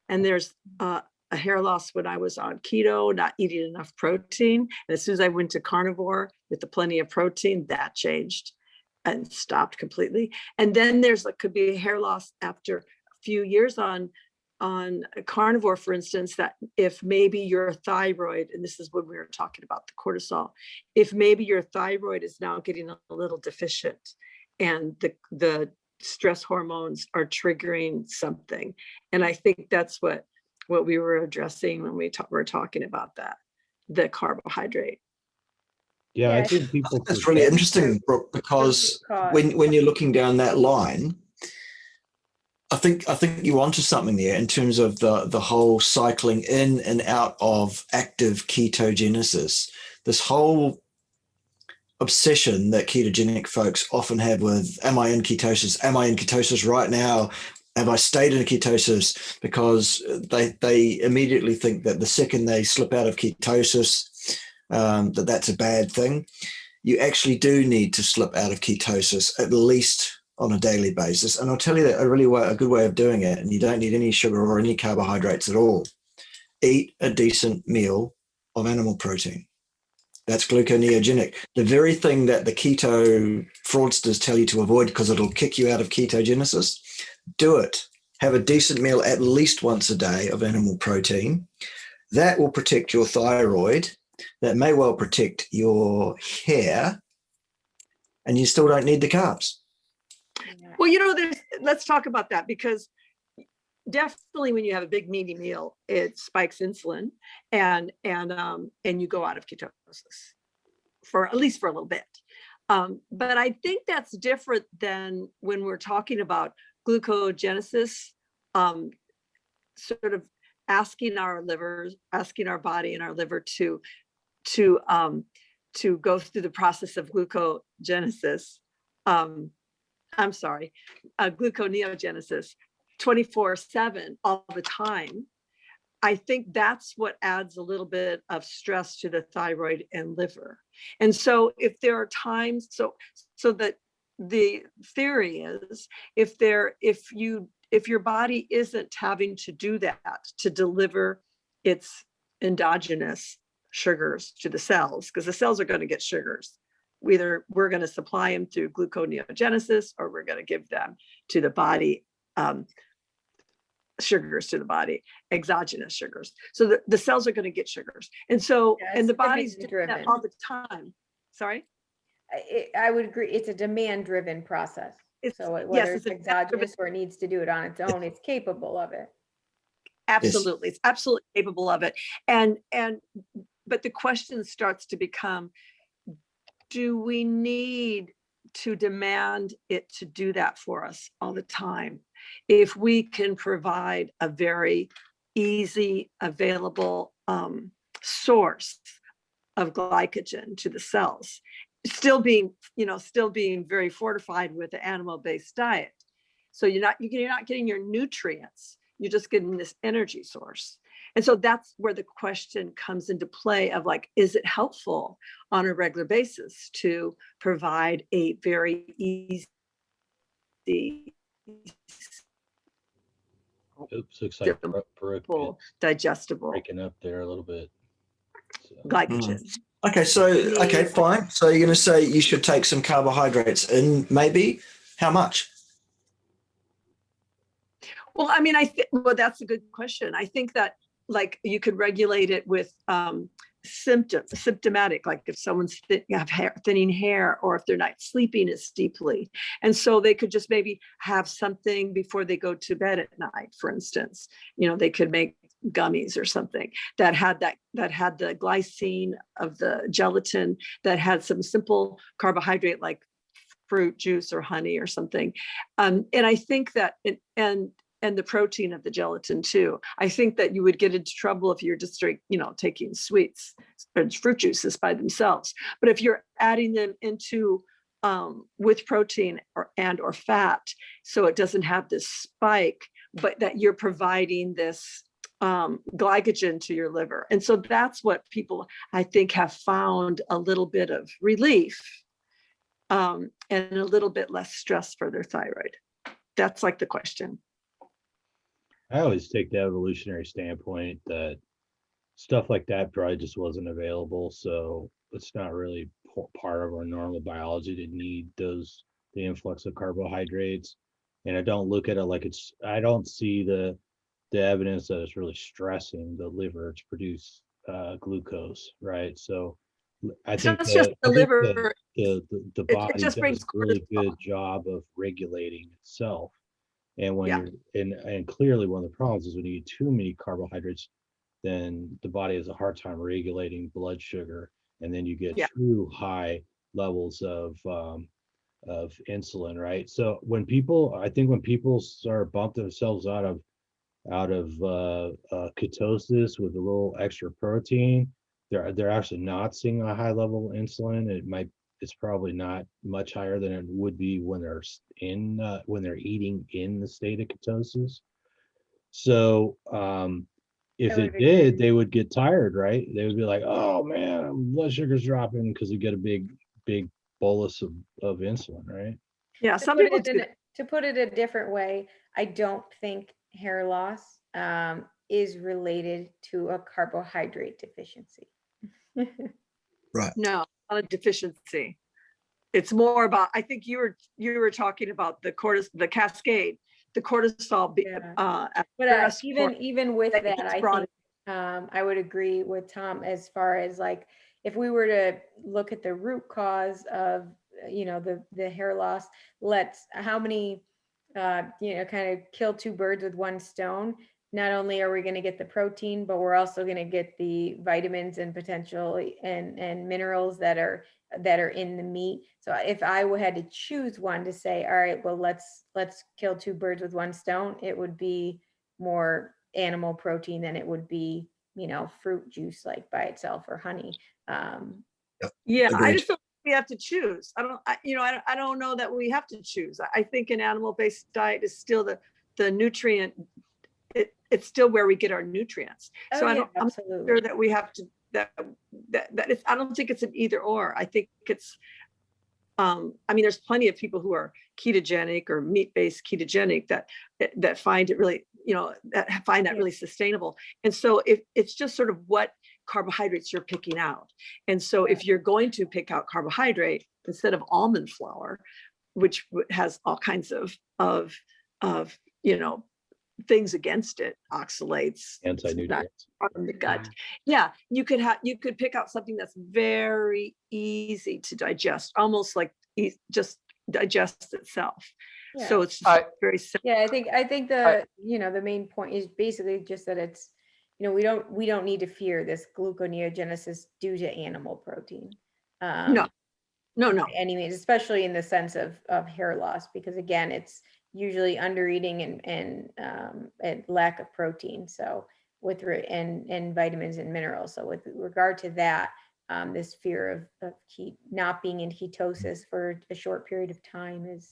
And there's a hair loss when I was on keto, not eating enough protein. And as soon as I went to carnivore with the plenty of protein, that changed and stopped completely. And then could be a hair loss after a few years on carnivore, for instance, that if maybe your thyroid, and this is when we were talking about the cortisol, if maybe your thyroid is now getting a little deficient and the stress hormones are triggering something. And I think that's what we were addressing when we were talking about that, the carbohydrate. Yeah, I think people. That's really interesting, Brooke, because when you're looking down that line, I think you're onto something there in terms of the whole cycling in and out of active ketogenesis. This whole obsession that ketogenic folks often have with, am I in ketosis? Am I in ketosis right now? Have I stayed in ketosis? Because they immediately think that the second they slip out of ketosis, that's a bad thing. You actually do need to slip out of ketosis at least on a daily basis. And I'll tell you that a good way of doing it, and you don't need any sugar or any carbohydrates at all. Eat a decent meal of animal protein. That's gluconeogenic. The very thing that the keto fraudsters tell you to avoid because it'll kick you out of ketogenesis, do it. Have a decent meal at least once a day of animal protein. That will protect your thyroid. That may well protect your hair. And you still don't need the carbs. Well, let's talk about that, because definitely when you have a big meaty meal, it spikes insulin and you go out of ketosis for at least for a little bit. But I think that's different than when we're talking about glucogenesis, sort of asking our body and our liver to go through the process of gluconeogenesis 24/7 all the time. I think that's what adds a little bit of stress to the thyroid and liver. And so if there are times, so that the theory is, if your body isn't having to do that to deliver its endogenous sugars to the cells, because the cells are going to get sugars. Either we're going to supply them through gluconeogenesis, or we're going to give them to the body, sugars to the body, exogenous sugars. So the cells are going to get sugars. And so, and the body's doing that all the time. Sorry? I would agree. It's a demand-driven process. So whether it's exogenous or it needs to do it on its own, it's capable of it. Absolutely. It's absolutely capable of it. But the question starts to become, do we need to demand it to do that for us all the time? If we can provide a very easy, available source of glycogen to the cells, still being very fortified with the animal-based diet. So you're not getting your nutrients, you're just getting this energy source. And so that's where the question comes into play of, like, is it helpful on a regular basis to provide a very easy, Oops, looks like Brooke digestible breaking up there a little bit. So. glycogen. Okay, fine. So you're going to say you should take some carbohydrates in, maybe? How much? Well, that's a good question. I think that, like, you could regulate it with symptomatic, like if someone's thinning hair, or if they're not sleeping as deeply. And so they could just maybe have something before they go to bed at night, for instance. They could make gummies or something that had the glycine of the gelatin, that had some simple carbohydrate like fruit juice or honey or something. And I think that and the protein of the gelatin too. I think that you would get into trouble if you're just taking sweets or fruit juices by themselves. But if you're adding them into with protein or fat, so it doesn't have this spike, but that you're providing this glycogen to your liver. And so that's what people, I think, have found a little bit of relief and a little bit less stress for their thyroid. That's like the question. I always take the evolutionary standpoint that stuff like that probably just wasn't available. So it's not really part of our normal biology to need the influx of carbohydrates. And I don't look at it I don't see the evidence that it's really stressing the liver to produce glucose, right? So I think just the liver. The body does a really cortisol. good job of regulating itself. And when Yeah. and clearly one of the problems is when you eat too many carbohydrates, then the body has a hard time regulating blood sugar, and then you get true high levels of insulin, right? So when people start bumping themselves out of ketosis with a little extra protein, they're actually not seeing a high level of insulin. It's probably not much higher than it would be when they're eating in the state of ketosis. So if it did, they would get tired, right? They would be like, "Oh man, blood sugar's dropping," because you get a big bolus of insulin, right? Yeah, to put it a different way, I don't think hair loss is related to a carbohydrate deficiency. Right. No, not a deficiency. It's more about, I think you were talking about the cascade, the cortisol. But even with that, I think I would agree with Tom as far as like, if we were to look at the root cause of, the hair loss, how many, kind of kill two birds with one stone. Not only are we going to get the protein, but we're also going to get the vitamins and potentially and minerals that are in the meat. So if I had to choose one to say, all right, well, let's kill two birds with one stone, it would be more animal protein than it would be, fruit juice like by itself or honey. Yeah, agreed. I just don't think we have to choose. I don't know that we have to choose. I think an animal-based diet is still the nutrient. It's still where we get our nutrients. So I'm not sure that we have to that it's, I don't think it's an either or. I think it's there's plenty of people who are ketogenic or meat-based ketogenic that find it really, that find that really sustainable. And so it's just sort of what carbohydrates you're picking out. And so if you're going to pick out carbohydrate instead of almond flour, which has all kinds of things against it, oxalates, anti-nutrients from the gut. Yeah, you could pick out something that's very easy to digest, almost like just digests itself. Yeah. So it's very simple. Yeah, I think the main point is basically just that it's, we don't need to fear this gluconeogenesis due to animal protein. No. By any means, especially in the sense of hair loss, because again, it's usually under eating and lack of protein. So and vitamins and minerals. So with regard to that, this fear of not being in ketosis for a short period of time is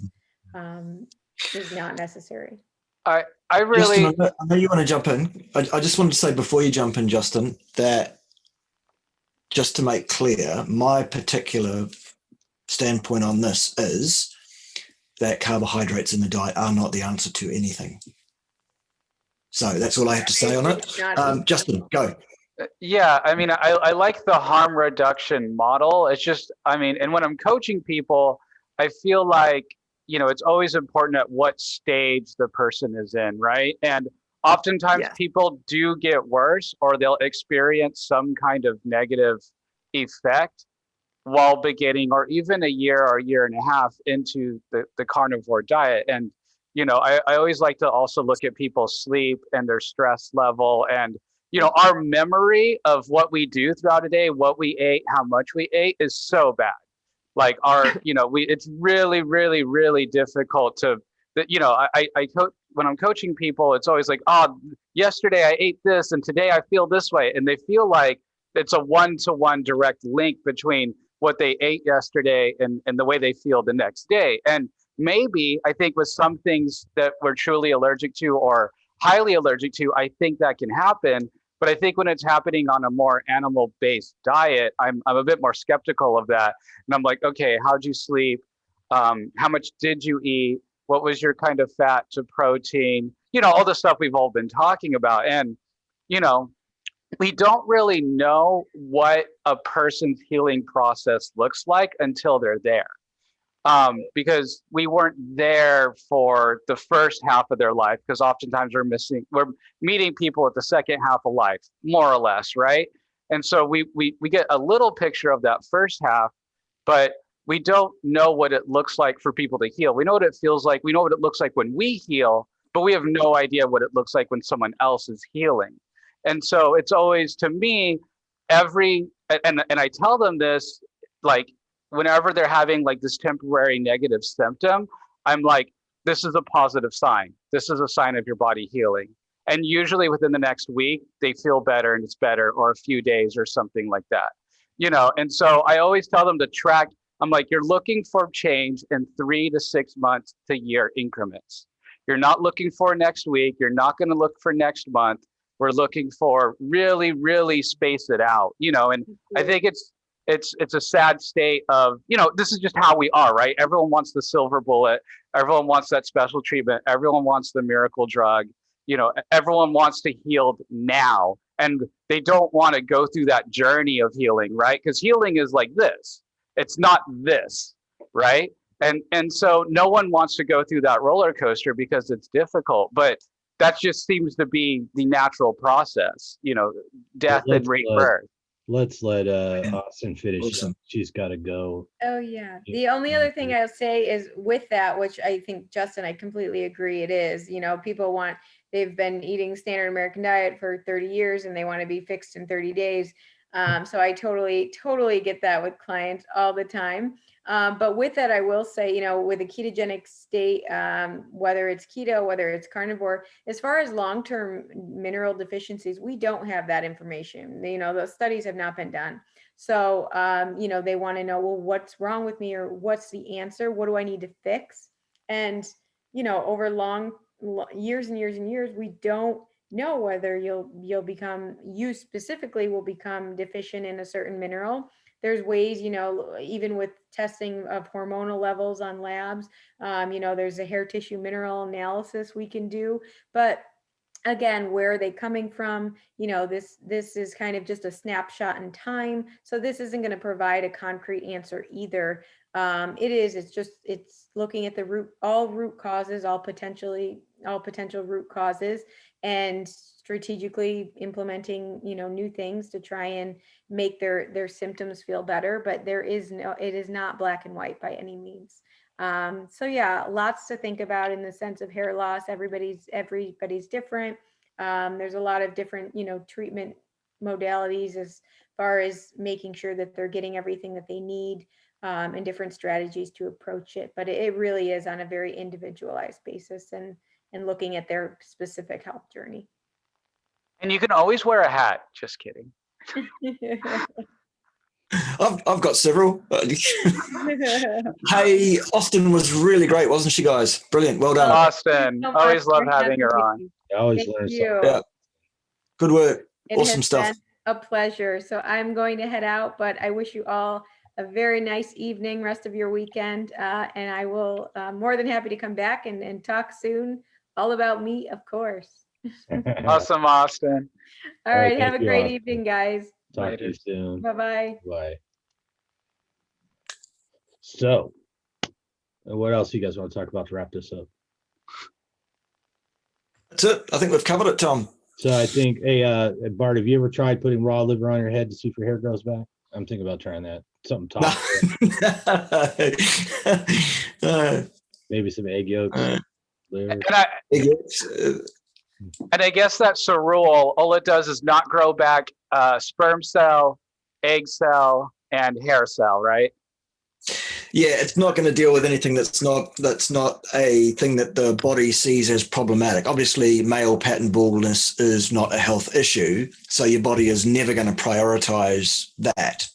not necessary. I really, Justin, I know you want to jump in. I just wanted to say before you jump in, Justin, that just to make clear, my particular standpoint on this is that carbohydrates in the diet are not the answer to anything. So that's all I have to say on it. Justin, go. Yeah, I like the harm reduction model. It's just, and when I'm coaching people, I feel like, it's always important at what stage the person is in, right? And oftentimes Yes. people do get worse, or they'll experience some kind of negative effect while beginning, or even a year or a year and a half into the carnivore diet. And, I always like to also look at people's sleep and their stress level, and, our memory of what we do throughout a day, what we ate, how much we ate is so bad. Like it's really, really, really difficult to, when I'm coaching people, it's always like, oh, yesterday I ate this and today I feel this way. And they feel like it's a one-to-one direct link between what they ate yesterday and the way they feel the next day. And maybe I think with some things that we're truly allergic to or highly allergic to, I think that can happen. But I think when it's happening on a more animal-based diet, I'm a bit more skeptical of that. And I'm like, okay, how'd you sleep? How much did you eat? What was your kind of fat to protein? All the stuff we've all been talking about. And, we don't really know what a person's healing process looks like until they're there. Because we weren't there for the first half of their life, because oftentimes we're meeting people at the second half of life, more or less, right? And so we get a little picture of that first half, but we don't know what it looks like for people to heal. We know what it feels like. We know what it looks like when we heal, but we have no idea what it looks like when someone else is healing. And so it's always, to me, and I tell them this, like, whenever they're having like this temporary negative symptom, I'm like, this is a positive sign. This is a sign of your body healing. And usually within the next week, they feel better and it's better, or a few days or something like that. And so I always tell them to track. I'm like, you're looking for change in 3 to 6 months to year increments. You're not looking for next week. You're not going to look for next month. We're looking for really, really space it out, and I think it's a sad state of, this is just how we are, right? Everyone wants the silver bullet. Everyone wants that special treatment. Everyone wants the miracle drug. Everyone wants to heal now, and they don't want to go through that journey of healing, right? Because healing is like this. It's not this, right? And so no one wants to go through that roller coaster because it's difficult, but that just seems to be the natural process, death and rebirth. Let's let Austin finish. Awesome. She's got to go. Oh yeah. The only other thing I'll say is with that, which I think, Justin, I completely agree. It is, people they've been eating standard American diet for 30 years and they want to be fixed in 30 days. So I totally get that with clients all the time. But with that, I will say, with a ketogenic state, whether it's keto, whether it's carnivore, as far as long-term mineral deficiencies, we don't have that information. Those studies have not been done. So, they want to know, well, what's wrong with me, or what's the answer? What do I need to fix? And, over years and years and years, we don't know whether you specifically will become deficient in a certain mineral. There's ways, even with testing of hormonal levels on labs, there's a hair tissue mineral analysis we can do. But again, where are they coming from? This is kind of just a snapshot in time. So this isn't going to provide a concrete answer either. It's looking at all root causes, all potential root causes, and strategically implementing, new things to try and make their symptoms feel better. But it is not black and white by any means. So yeah, lots to think about in the sense of hair loss. Everybody's different. There's a lot of different, treatment modalities as far as making sure that they're getting everything that they need, and different strategies to approach it. But it really is on a very individualized basis and looking at their specific health journey. And you can always wear a hat. Just kidding. I've got several. Hey, Austin was really great, wasn't she, guys? Brilliant. Well done. Austin, always love having her on. I always learn something. Yeah. Good work. It Awesome has stuff. been a pleasure. So I'm going to head out, but I wish you all a very nice evening, rest of your weekend. And I will more than happy to come back and talk soon. All about me, of course. Awesome, Austin. All right. Have a you, great Austin. evening, guys. Talk to you soon. Bye-bye. Bye. So, what else you guys want to talk about to wrap this up? That's it. I think we've covered it, Tom. So I think, hey, Bart, have you ever tried putting raw liver on your head to see if your hair grows back? I'm thinking about trying that. Something topical. Maybe some egg yolks. And I guess that's the rule. All it does is not grow back sperm cell, egg cell, and hair cell, right? Yeah, it's not going to deal with anything that's not a thing that the body sees as problematic. Obviously, male pattern baldness is not a health issue, so your body is never going to prioritize that.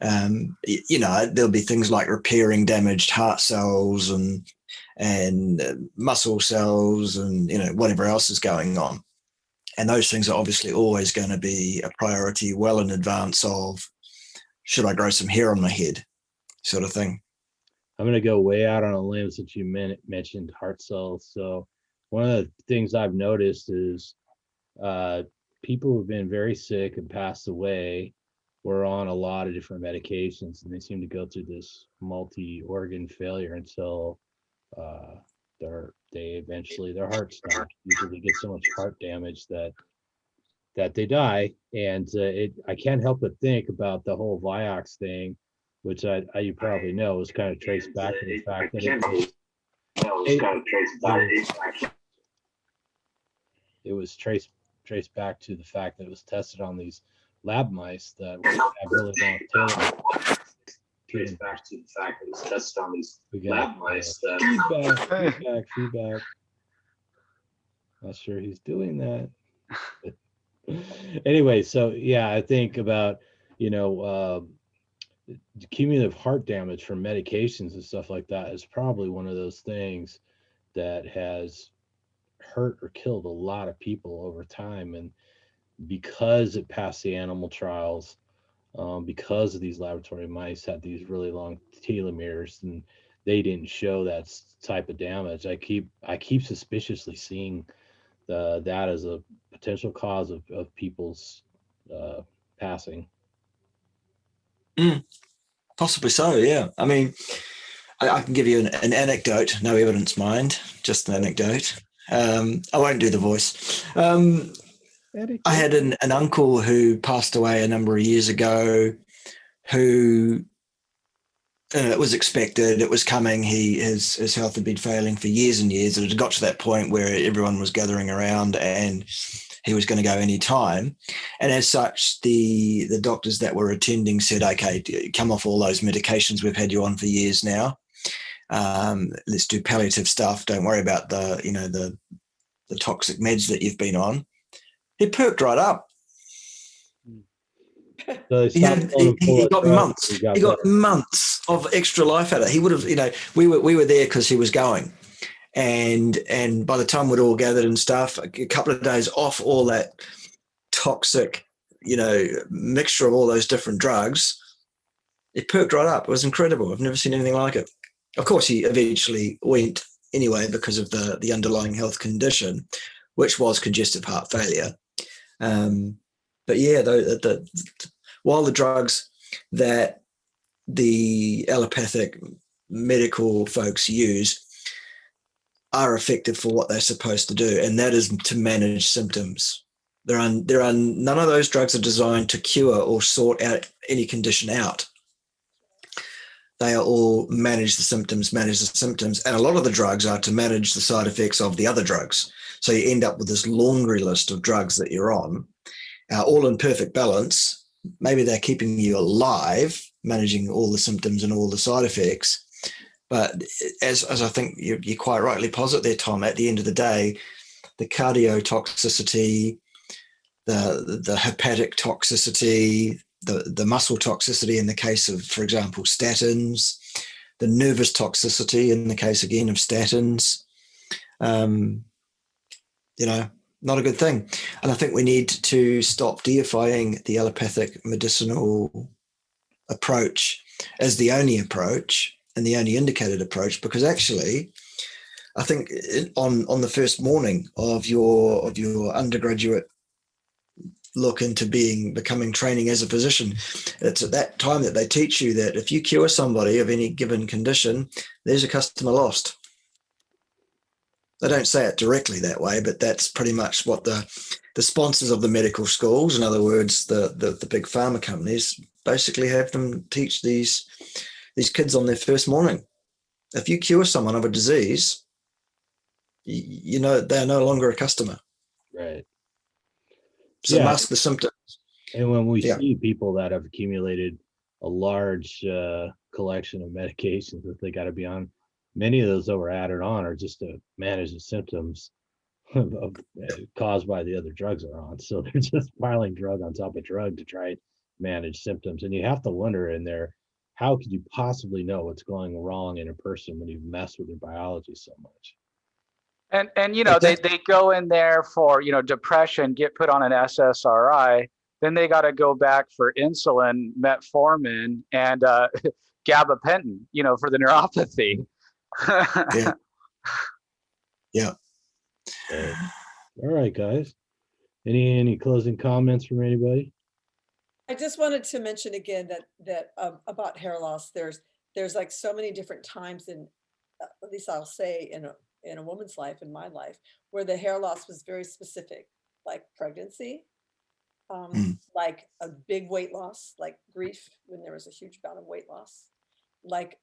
There'll be things like repairing damaged heart cells and muscle cells and whatever else is going on, and those things are obviously always going to be a priority well in advance of should I grow some hair on my head, sort of thing. I'm going to go way out on a limb since you mentioned heart cells. So one of the things I've noticed is people who've been very sick and passed away were on a lot of different medications, and they seem to go through this multi-organ failure until their heart stops. Because they get so much heart damage that they die. And I can't help but think about the whole Vioxx thing, which you probably know is kind of traced back to the fact that it was traced back to the fact that it was tested on these lab mice that have really long telomeres. Traced back to the fact that it was tested on these lab mice that feedback. Not sure he's doing that. Anyway, so yeah, I think about cumulative heart damage from medications and stuff like that is probably one of those things that has hurt or killed a lot of people over time. And because it passed the animal trials, because of these laboratory mice had these really long telomeres and they didn't show that type of damage, I keep suspiciously seeing that as a potential cause of people's passing. Possibly so, yeah. I mean, I can give you an anecdote, no evidence, mind, just an anecdote. I won't do the voice. I had an uncle who passed away a number of years ago who it was expected, it was coming. His health had been failing for years and years. It had got to that point where everyone was gathering around and he was going to go any time. And as such, the doctors that were attending said, okay, come off all those medications we've had you on for years now. Let's do palliative stuff. Don't worry about the toxic meds that you've been on. He perked right up. So he got months. He got months of extra life out of it. He would have, we were there because he was going. And by the time we'd all gathered and stuff, a couple of days off all that toxic, mixture of all those different drugs, it perked right up. It was incredible. I've never seen anything like it. Of course, he eventually went anyway because of the underlying health condition, which was congestive heart failure. But yeah, while the drugs that the allopathic medical folks use are effective for what they're supposed to do, and that is to manage symptoms. There are none of those drugs are designed to cure or sort out any condition out. They are all manage the symptoms, and a lot of the drugs are to manage the side effects of the other drugs. So you end up with this laundry list of drugs that you're on, all in perfect balance. Maybe they're keeping you alive, managing all the symptoms and all the side effects. But as I think you quite rightly posit there, Tom, at the end of the day, the cardiotoxicity, the hepatic toxicity, the muscle toxicity in the case of, for example, statins, the nervous toxicity in the case, again, of statins, not a good thing. And I think we need to stop deifying the allopathic medicinal approach as the only approach and the only indicated approach, because actually, I think on the first morning of your undergraduate look into becoming training as a physician, it's at that time that they teach you that if you cure somebody of any given condition, there's a customer lost. They don't say it directly that way, but that's pretty much what the sponsors of the medical schools, in other words, the big pharma companies, basically have them teach these kids on their first morning. If you cure someone of a disease, you know they're no longer a customer. Right. So mask the symptoms. And when we see people that have accumulated a large collection of medications that they got to be on, many of those that were added on are just to manage the symptoms caused by the other drugs they're on. So they're just piling drug on top of drug to try and manage symptoms. And you have to wonder in there, how could you possibly know what's going wrong in a person when you mess with their biology so much? And you know, they go in there for, you know, depression, get put on an SSRI, then they got to go back for insulin, metformin, and gabapentin, you know, for the neuropathy. Yeah. All right, guys. Any closing comments from anybody? I just wanted to mention again that about hair loss. There's like so many different times in, at least I'll say in a woman's life, in my life, where the hair loss was very specific, like pregnancy, like a big weight loss, like grief, when there was a huge amount of weight loss, like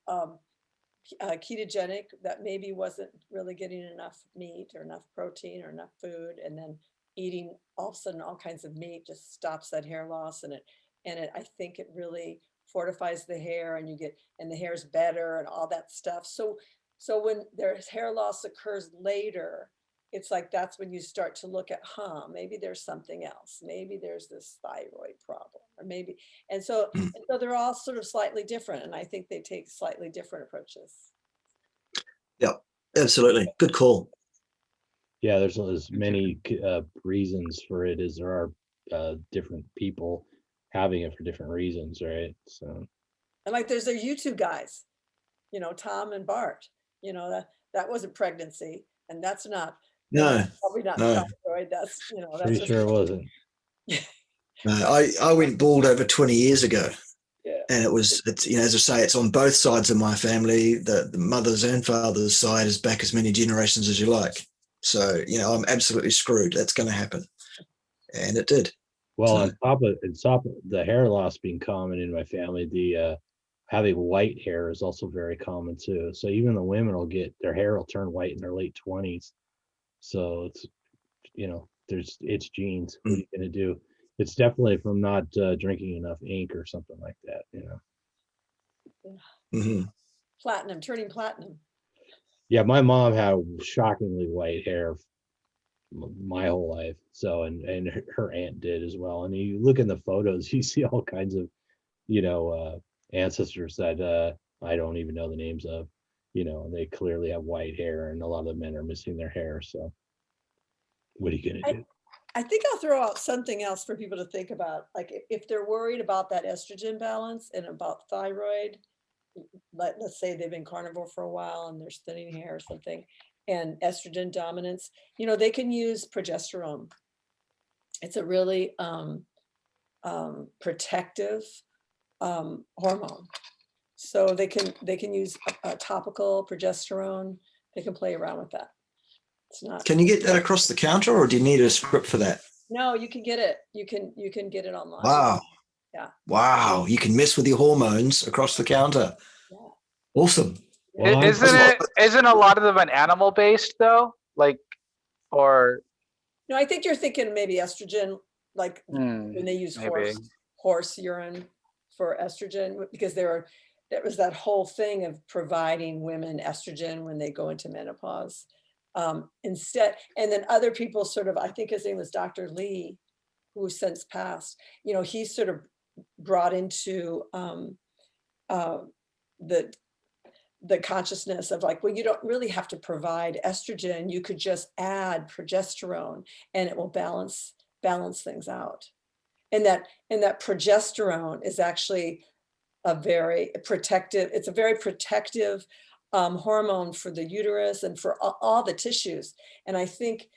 ketogenic, that maybe wasn't really getting enough meat or enough protein or enough food, and then eating all of a sudden all kinds of meat just stops that hair loss, and I think it really fortifies the hair, and the hair's better and all that stuff. So when there's hair loss occurs later, it's like that's when you start to look at, maybe there's something else. Maybe there's this thyroid problem, or maybe, and so they're all sort of slightly different, and I think they take slightly different approaches. Yeah, absolutely. Good call. Yeah, there's as many reasons for it as there are different people having it for different reasons, right? So, and like there's their YouTube guys, you know, Tom and Bart, you know, that wasn't pregnancy, and that's not probably not thyroid. That's, you know, that's pretty sure it wasn't. No, I went bald over 20 years ago. Yeah. And it's you know, as I say, it's on both sides of my family. The mother's and father's side is back as many generations as you like. So, you know, I'm absolutely screwed. That's going to happen. And it did. Well, on top of the hair loss being common in my family, the having white hair is also very common too. So even the women will get their hair will turn white in their late 20s. So it's, you know, it's genes. What are you going to do? It's definitely from not drinking enough ink or something like that, you know. Platinum, turning platinum. Yeah, my mom had shockingly white hair my whole life. So, and her aunt did as well. And you look in the photos, you see all kinds of, you know, ancestors that I don't even know the names of, you know, and they clearly have white hair, and a lot of the men are missing their hair. So what are you going to do? I think I'll throw out something else for people to think about. Like if they're worried about that estrogen balance and about thyroid, let's say they've been carnivore for a while and they're thinning hair or something, and estrogen dominance, you know, they can use progesterone. It's a really protective hormone. So they can use a topical progesterone. They can play around with that. It's not. Can you get that across the counter, or do you need a script for that? No, you can get it. You can get it online. Wow. Yeah. Wow. You can mess with your hormones across the counter. Yeah. Awesome. Well, isn't a lot of them an animal based though? Like, or no, I think you're thinking maybe estrogen, like when they use horse urine for estrogen, because there was that whole thing of providing women estrogen when they go into menopause. Instead, and then other people sort of, I think his name was Dr. Lee, who has since passed, you know, he sort of brought into the consciousness of like, well, you don't really have to provide estrogen. You could just add progesterone and it will balance things out. And that progesterone is actually a very protective hormone for the uterus and for all the tissues. And I think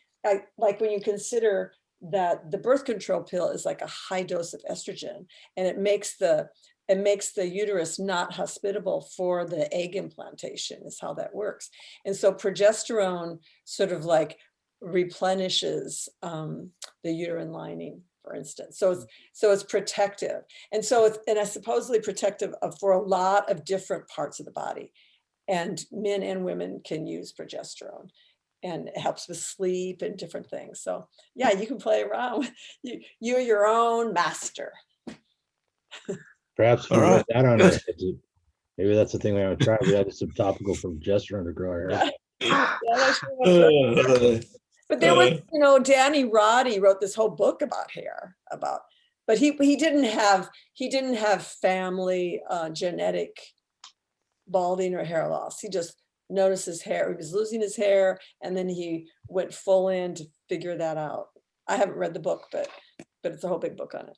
like when you consider that the birth control pill is like a high dose of estrogen, and it makes the it makes the uterus not hospitable for the egg implantation, is how that works. And so progesterone sort of like replenishes the uterine lining, for instance. So it's protective. And so it's supposedly protective for a lot of different parts of the body. And men and women can use progesterone. And it helps with sleep and different things. So yeah, you can play around. You're your own master. Perhaps we All write right. that on our heads. Maybe that's the thing we want to try. We have some topical from progesterone to grow our hair. Yeah, that's right. But there was, Danny Roddy wrote this whole book about hair, but he didn't have family genetic balding or hair loss. He just noticed his hair. He was losing his hair, and then he went full in to figure that out. I haven't read the book, but it's a whole big book on it.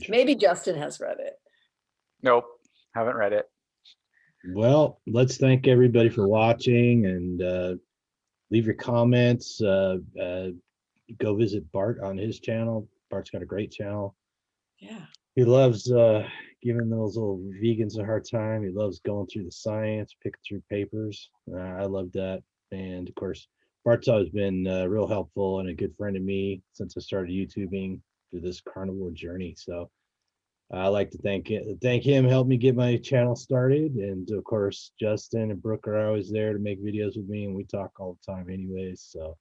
Maybe Justin has read it. Nope, haven't read it. Well, let's thank everybody for watching, and leave your comments. Go visit Bart on his channel. Bart's got a great channel. Yeah. He loves giving those little vegans a hard time. He loves going through the science, picking through papers. I love that. And of course, Bart's always been real helpful and a good friend to me since I started YouTubing through this carnivore journey. So I like to thank him, helped me get my channel started. And of course, Justin and Brooke are always there to make videos with me, and we talk all the time anyways. So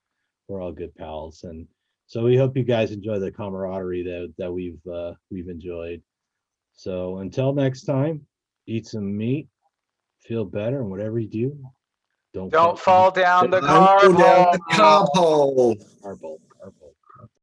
we're all good pals. And so we hope you guys enjoy the camaraderie that we've enjoyed. So until next time, eat some meat, feel better, and whatever you do, don't Don't fall down the Don't go down carb the carb hole. hole.